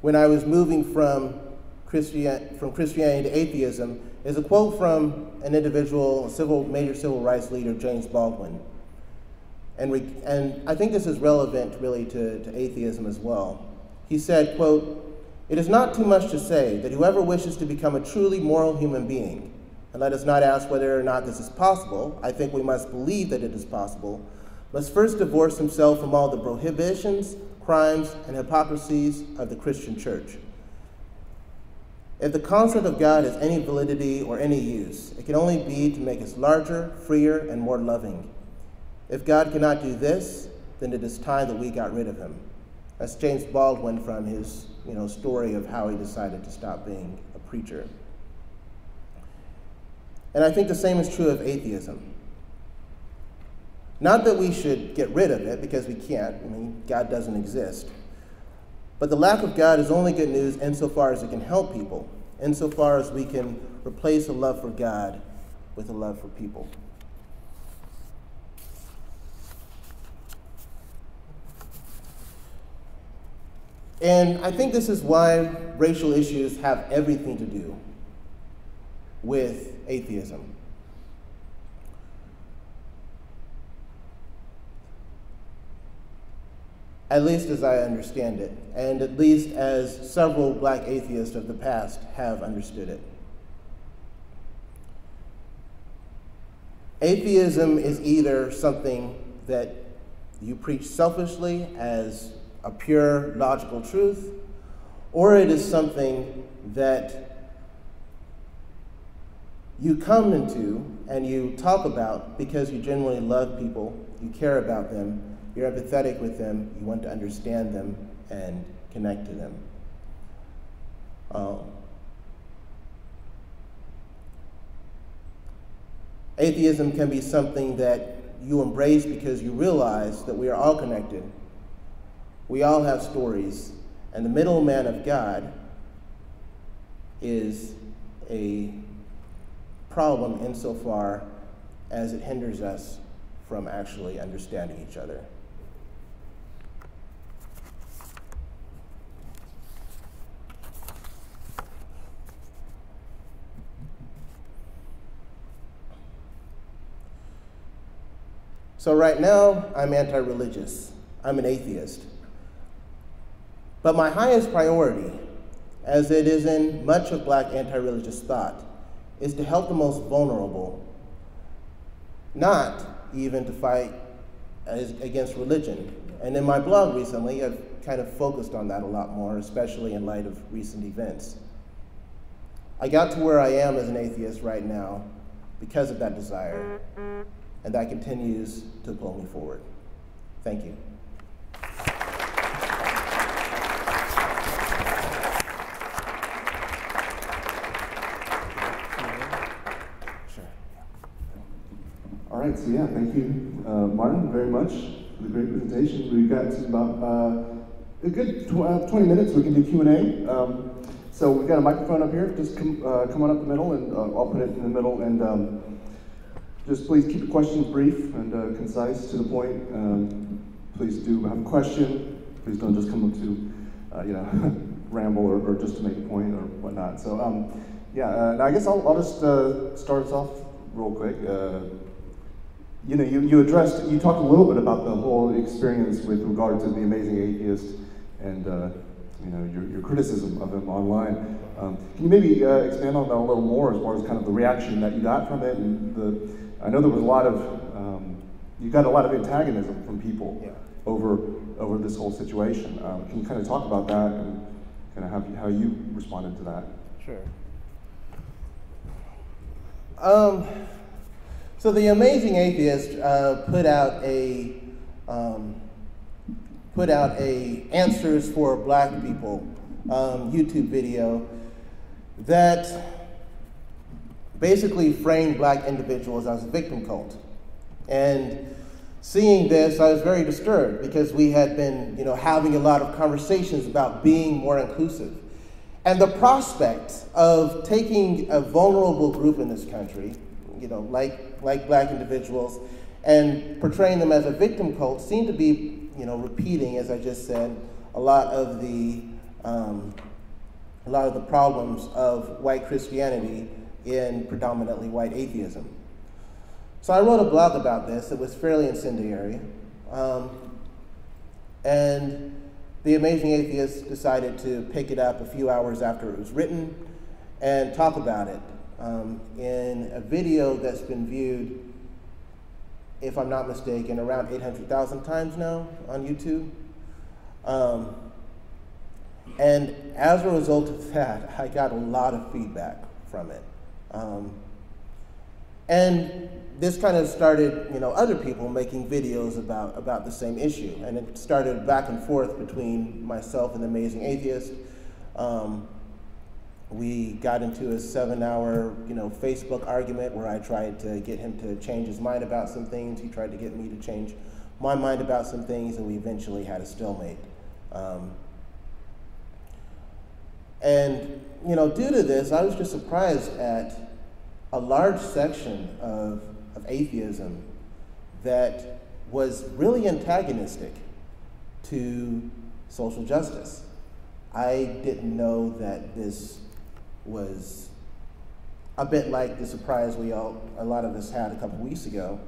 when I was moving from Christianity to atheism is a quote from an individual, major civil rights leader, James Baldwin. And I think this is relevant really to atheism as well. He said, quote, "It is not too much to say that whoever wishes to become a truly moral human being, and let us not ask whether or not this is possible, I think we must believe that it is possible, must first divorce himself from all the prohibitions, crimes, and hypocrisies of the Christian church. If the concept of God has any validity or any use, it can only be to make us larger, freer, and more loving. If God cannot do this, then it is time that we got rid of him. That's James Baldwin from his story of how he decided to stop being a preacher. And I think the same is true of atheism. Not that we should get rid of it, because we can't. I mean, God doesn't exist. But the lack of God is only good news insofar as it can help people, insofar as we can replace a love for God with a love for people. And I think this is why racial issues have everything to do with atheism. At least as I understand it, and at least as several black atheists of the past have understood it. Atheism is either something that you preach selfishly as a pure logical truth, or it is something that you come into and you talk about because you genuinely love people, you care about them, you're empathetic with them, you want to understand them and connect to them. Atheism can be something that you embrace because you realize that we are all connected. We all have stories, and the middleman of God is a problem insofar as it hinders us from actually understanding each other. So right now, I'm anti-religious. I'm an atheist. But my highest priority, as it is in much of black anti-religious thought, is to help the most vulnerable, not even to fight against religion. And in my blog recently, I've kind of focused on that a lot more, especially in light of recent events. I got to where I am as an atheist right now because of that desire, and that continues to pull me forward. Thank you. All right, so yeah, thank you, Martin, very much for the great presentation. We've got about a good 20 minutes. We can do Q&A. So we've got a microphone up here. Just come on up the middle, and I'll put it in the middle. And just please keep the questions brief and concise, to the point. Please do have a question. Please don't just come up to, ramble or just to make a point or whatnot. So yeah, I guess I'll just start us off real quick. You talked a little bit about the whole experience with regard to The Amazing Atheist and your criticism of him online. Can you maybe expand on that a little more as far as kind of the reaction that you got from it? And I know there was a lot of you got a lot of antagonism from people over this whole situation. Can you kind of talk about that and kind of how you responded to that? Sure. So The Amazing Atheist put out a Answers for Black People YouTube video that basically framed black individuals as a victim cult. And seeing this, I was very disturbed because we had been, having a lot of conversations about being more inclusive. And the prospect of taking a vulnerable group in this country, like black individuals, and portraying them as a victim cult seemed to be, repeating, as I just said, a lot of the problems of white Christianity in predominantly white atheism. So I wrote a blog about this. It was fairly incendiary. And The Amazing Atheist decided to pick it up a few hours after it was written and talk about it in a video that's been viewed, if I'm not mistaken, around 800,000 times now on YouTube. And as a result of that, I got a lot of feedback from it. And this kind of started, other people making videos about the same issue. And it started back and forth between myself and the Amazing Atheist. We got into a 7-hour, Facebook argument where I tried to get him to change his mind about some things. He tried to get me to change my mind about some things, and we eventually had a stalemate. And due to this, I was just surprised at a large section of atheism that was really antagonistic to social justice. I didn't know that this was a bit like the surprise a lot of us had a couple weeks ago.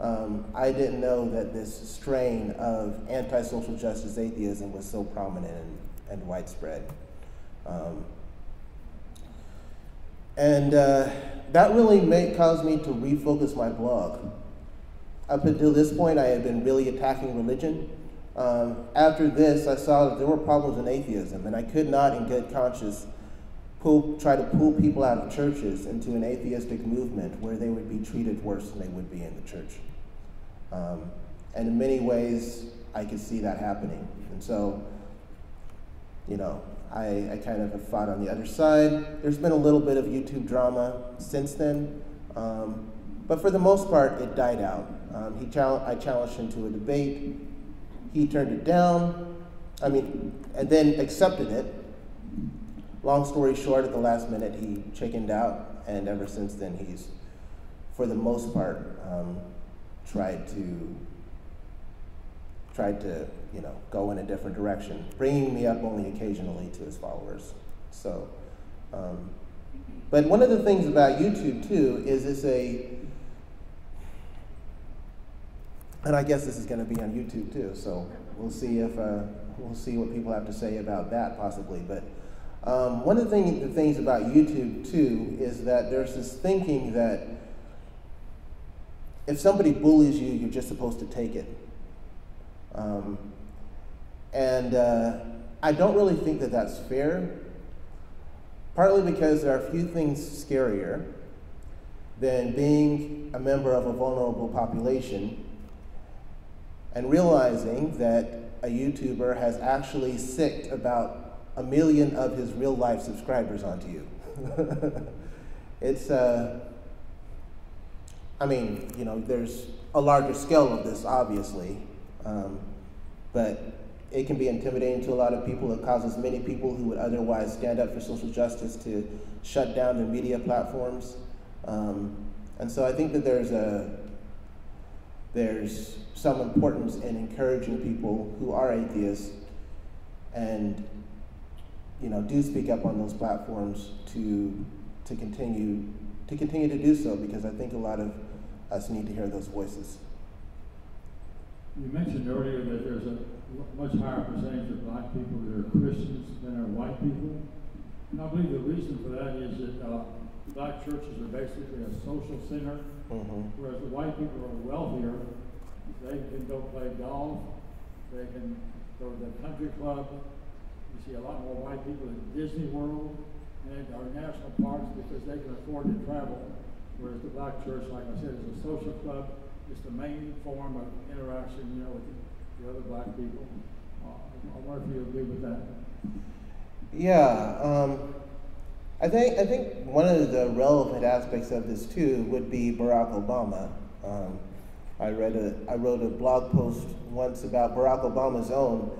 I didn't know that this strain of anti-social justice atheism was so prominent and widespread. That really caused me to refocus my blog. Up until this point, I had been really attacking religion. After this, I saw that there were problems in atheism, and I could not, in good conscience, try to pull people out of churches into an atheistic movement where they would be treated worse than they would be in the church. And in many ways, I could see that happening. And so, I kind of have fought on the other side. There's been a little bit of YouTube drama since then, but for the most part, it died out. I challenged him to a debate. He turned it down, and then accepted it. Long story short, at the last minute, he chickened out, and ever since then, he's, for the most part, tried to go in a different direction, bringing me up only occasionally to his followers. So, but one of the things about YouTube too is and I guess this is going to be on YouTube too. So we'll see what people have to say about that possibly. But one of the things about YouTube too is that there's this thinking that if somebody bullies you, you're just supposed to take it. I don't really think that that's fair, partly because there are few things scarier than being a member of a vulnerable population and realizing that a YouTuber has actually sicked about 1 million of his real-life subscribers onto you. It's, there's a larger scale of this, obviously, but it can be intimidating to a lot of people. It causes many people who would otherwise stand up for social justice to shut down their media platforms. And so I think that there's some importance in encouraging people who are atheists and do speak up on those platforms to continue to do so, because I think a lot of us need to hear those voices. You mentioned earlier that there's a much higher percentage of black people that are Christians than are white people. And I believe the reason for that is that black churches are basically a social center, whereas the white people are wealthier. They can go play golf, they can go to the country club. You see a lot more white people at Disney World and our national parks because they can afford to travel, whereas the black church, like I said, is a social club. It's the main form of interaction, with the other black people. I wonder if you agree with that. Yeah, I think one of the relevant aspects of this too would be Barack Obama. I wrote a blog post once about Barack Obama's own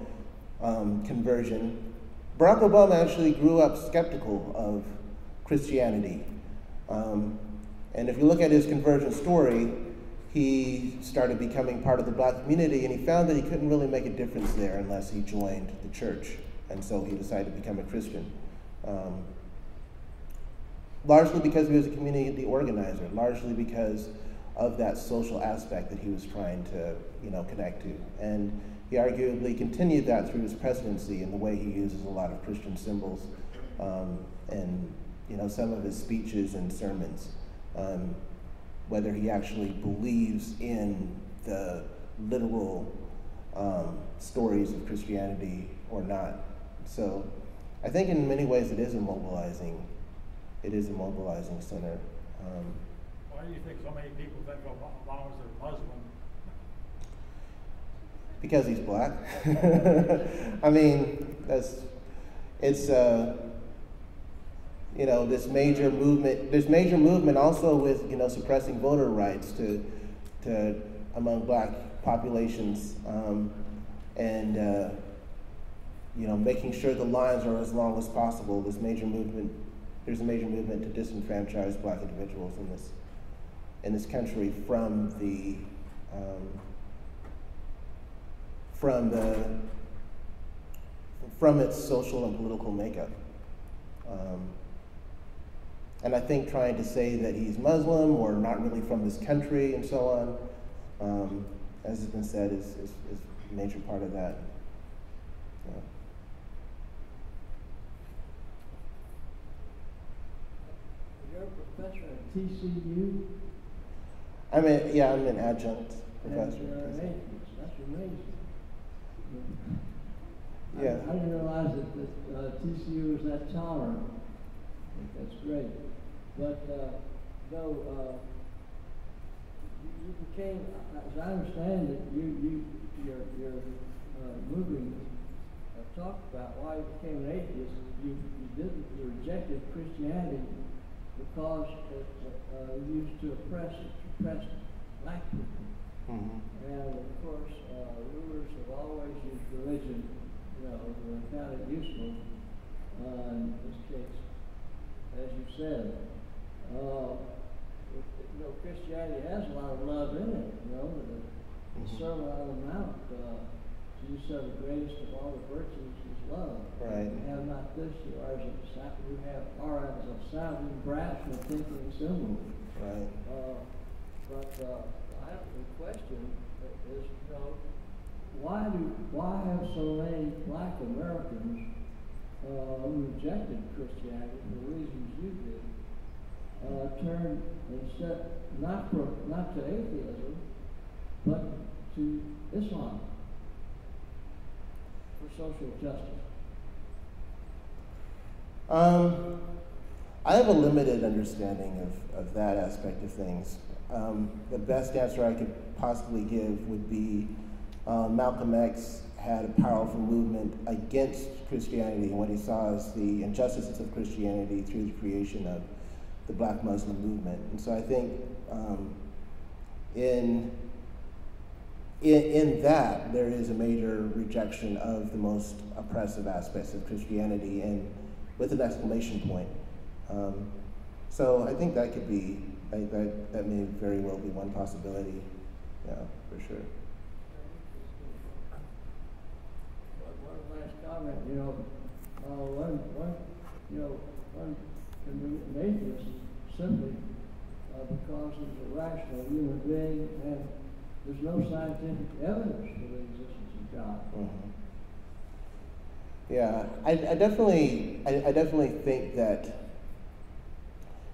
conversion. Barack Obama actually grew up skeptical of Christianity, and if you look at his conversion story, he started becoming part of the black community, and he found that he couldn't really make a difference there unless he joined the church, and so he decided to become a Christian. Largely because he was a community organizer, largely because of that social aspect that he was trying to, connect to. And he arguably continued that through his presidency in the way he uses a lot of Christian symbols and, some of his speeches and sermons. Whether he actually believes in the literal stories of Christianity or not. So I think in many ways it is a mobilizing center. Why do you think so many people think Obama's a Muslim? Because he's black. I mean, this major movement. There's major movement also with suppressing voter rights to among black populations, and making sure the lines are as long as possible. There's a major movement to disenfranchise black individuals in this country from its social and political makeup. And I think trying to say that he's Muslim or not really from this country and so on, as has been said, is a major part of that. Yeah. You're a professor at TCU? I'm an adjunct professor. And you're an atheist. That's amazing. Yeah. I didn't realize that TCU was that tolerant. I think that's great. But you became, as I understand it, your moving talked about why you became an atheist. You rejected Christianity because it used to oppress black people. Mm-hmm. And of course, rulers have always used religion, when they found it useful. In this case, as you said, Christianity has a lot of love in it. The Sermon on the Mount, Jesus said the greatest of all the virtues is love. Right. You have not this, you are as a sounding brass and a tinkling cymbal. Right. I have a question is, why have so many black Americans rejected Christianity for the reasons you did? Turned instead not to atheism, but to Islam for social justice. I have a limited understanding of that aspect of things. The best answer I could possibly give would be Malcolm X had a powerful movement against Christianity and what he saw as the injustices of Christianity through the creation of the Black Muslim movement. And so I think in that there is a major rejection of the most oppressive aspects of Christianity, and with an exclamation point. So I think that could be, that may very well be one possibility, yeah, for sure. One last comment, one can be an atheist simply because he's a rational human being and there's no scientific evidence for the existence of God. Mm-hmm. Yeah, I definitely think that.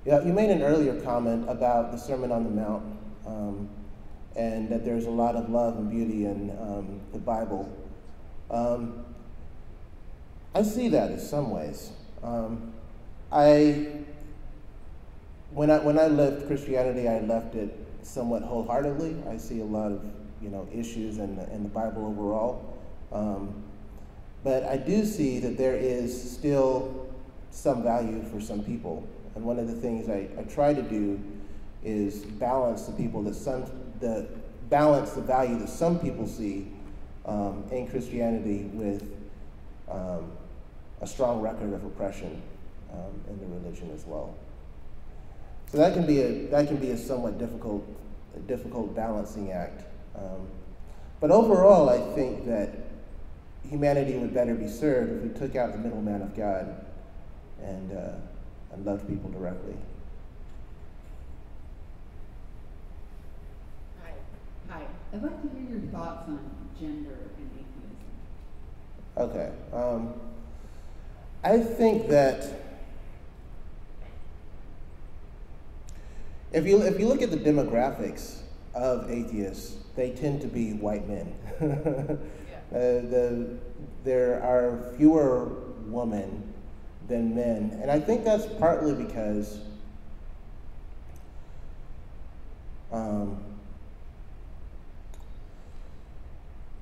Yeah, you made an earlier comment about the Sermon on the Mount, and that there's a lot of love and beauty in the Bible. I see that in some ways. When I left Christianity, I left it somewhat wholeheartedly. I see a lot of issues in the Bible overall, but I do see that there is still some value for some people. And one of the things I try to do is balance the value that some people see in Christianity with a strong record of oppression in the religion as well. So that can be a somewhat difficult balancing act. But overall, I think that humanity would better be served if we took out the middleman of God and loved people directly. Hi. I'd like to hear your thoughts on gender and atheism. Okay. I think that if you look at the demographics of atheists, they tend to be white men. There are fewer women than men, and I think that's partly because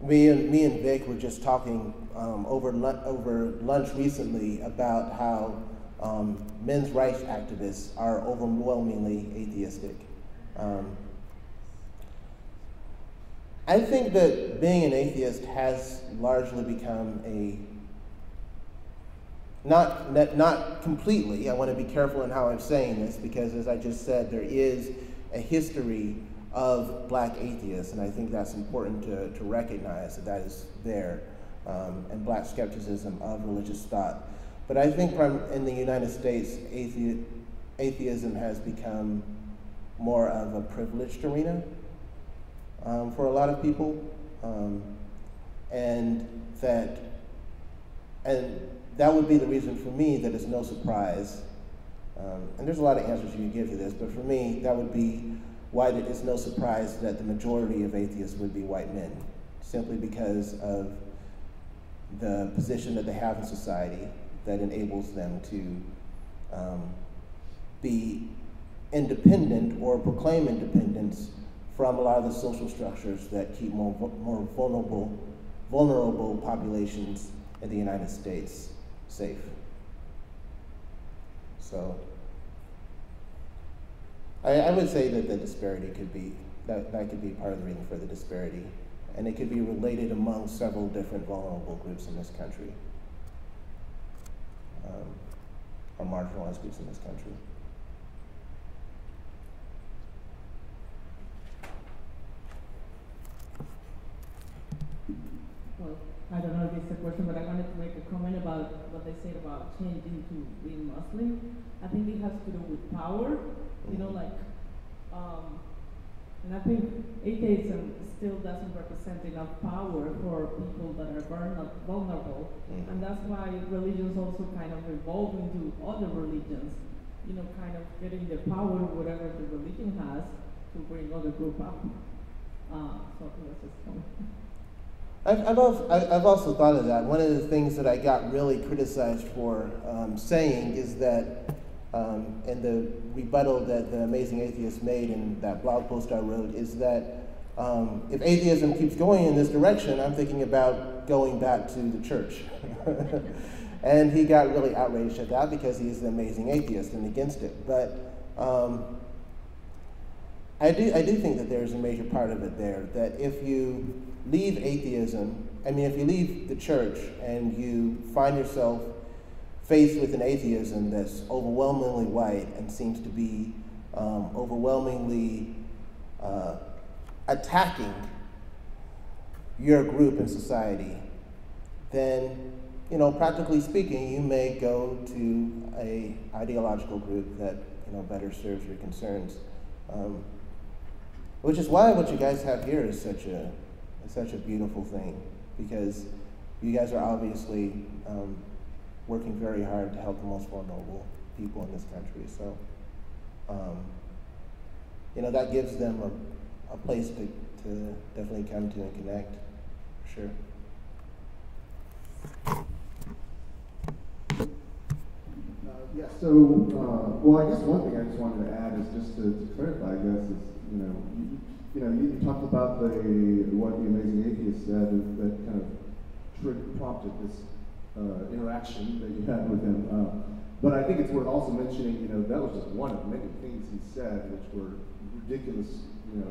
me and Vic were just talking over lunch recently about how men's rights activists are overwhelmingly atheistic. I think that being an atheist has largely become not completely, I want to be careful in how I'm saying this, because as I just said, there is a history of black atheists, and I think that's important to recognize that is there, and black skepticism of religious thought. But I think in the United States, atheism has become more of a privileged arena for a lot of people, and that would be the reason for me that it's no surprise, and there's a lot of answers you can give to this, but for me, that would be why it's no surprise that the majority of atheists would be white men, simply because of the position that they have in society that enables them to be independent or proclaim independence from a lot of the social structures that keep more vulnerable populations in the United States safe. So I would say that the disparity could be, that could be part of the reason for the disparity. And it could be related among several different vulnerable groups in this country, or marginalized groups in this country. Well, I don't know if it's a question, but I wanted to make a comment about what they said about changing to being Muslim. I think it has to do with power, you know, like, and I think atheism still doesn't represent enough power for people that are vulnerable, and that's why religions also kind of evolve into other religions, you know, kind of getting the power, whatever the religion has, to bring other group up. So that's just coming. I've also thought of that. One of the things that I got really criticized for saying is that, and the rebuttal that the Amazing Atheist made in that blog post I wrote, is that if atheism keeps going in this direction, I'm thinking about going back to the church. And he got really outraged at that because he's the Amazing Atheist and against it. But I do think that there's a major part of it there, that if you leave atheism, if you leave the church and you find yourself faced with an atheism that's overwhelmingly white and seems to be overwhelmingly attacking your group in society, then, you know, practically speaking, you may go to a ideological group that, you know, better serves your concerns. Which is why what you guys have here is such a beautiful thing, because you guys are obviously working very hard to help the most vulnerable people in this country. So, you know, that gives them a place to definitely come to and connect, for sure. Yeah, so, well, I guess one thing I just wanted to add is just to clarify, I guess, is, you talked about what the Amazing Atheist said, that kind of prompted this interaction that you had with him. But I think it's worth also mentioning, that was just one of many things he said, which were ridiculous,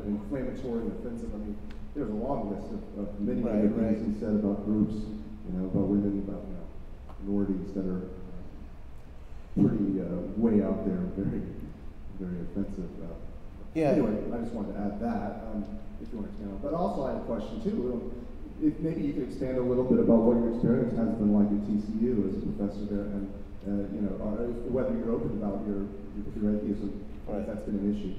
inflammatory and offensive. I mean, there's a long list of many things he said about groups, about women, about minorities that are pretty way out there, very, very offensive. Anyway, I just wanted to add that, if you want to expand on. But also I have a question too. If maybe you could expand a little bit about what your experience has been like at TCU as a professor there, and whether you're open about your atheism, or if that's been an issue.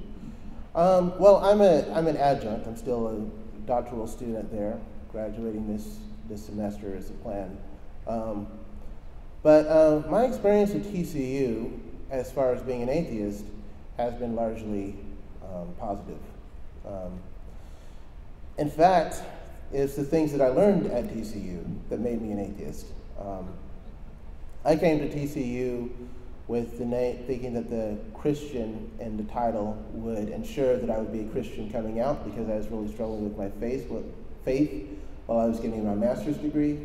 Well, I'm an adjunct. I'm still a doctoral student there, graduating this semester as a plan. But my experience at TCU, as far as being an atheist, has been largely positive. in fact, it's the things that I learned at TCU that made me an atheist. I came to TCU with the thinking that the Christian in the title would ensure that I would be a Christian coming out, because I was really struggling with my faith while I was getting my master's degree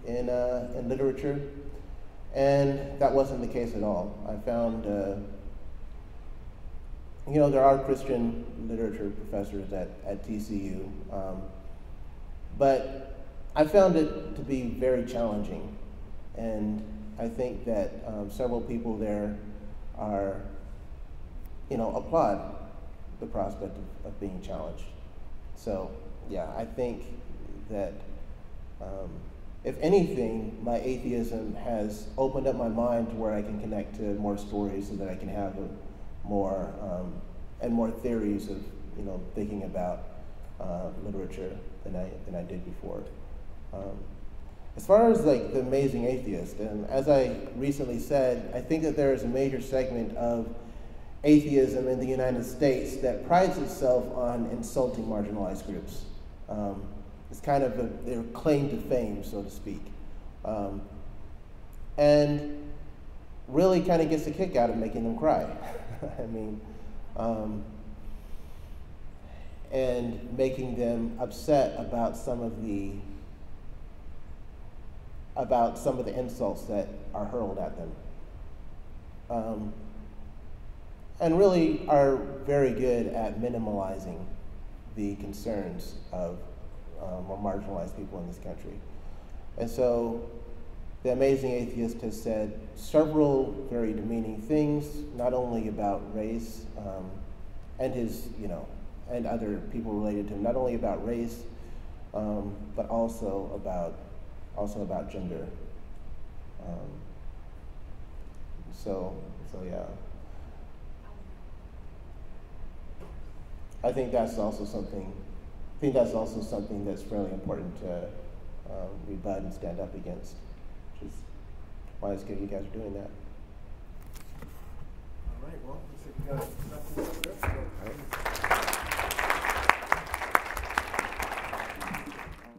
in literature. And that wasn't the case at all. I found, there are Christian literature professors at TCU, but I found it to be very challenging. And I think that several people there applaud the prospect of being challenged. So, yeah, I think that if anything, my atheism has opened up my mind to where I can connect to more stories, so that I can have more theories of thinking about literature than I did before. As far as like the amazing atheist, and as I recently said, I think that there is a major segment of atheism in the United States that prides itself on insulting marginalized groups. It's kind of their claim to fame, so to speak. And really kind of gets a kick out of making them cry. I mean, and making them upset about some of the insults that are hurled at them. And really are very good at minimalizing the concerns of more marginalized people in this country. And so the amazing atheist has said several very demeaning things, not only about race and his, and other people related to him, not only about race, but also about gender. So yeah. I think that's also something that's fairly important to rebut and stand up against, which is why it's good you guys are doing that. All right, well, looks like we got nothing else.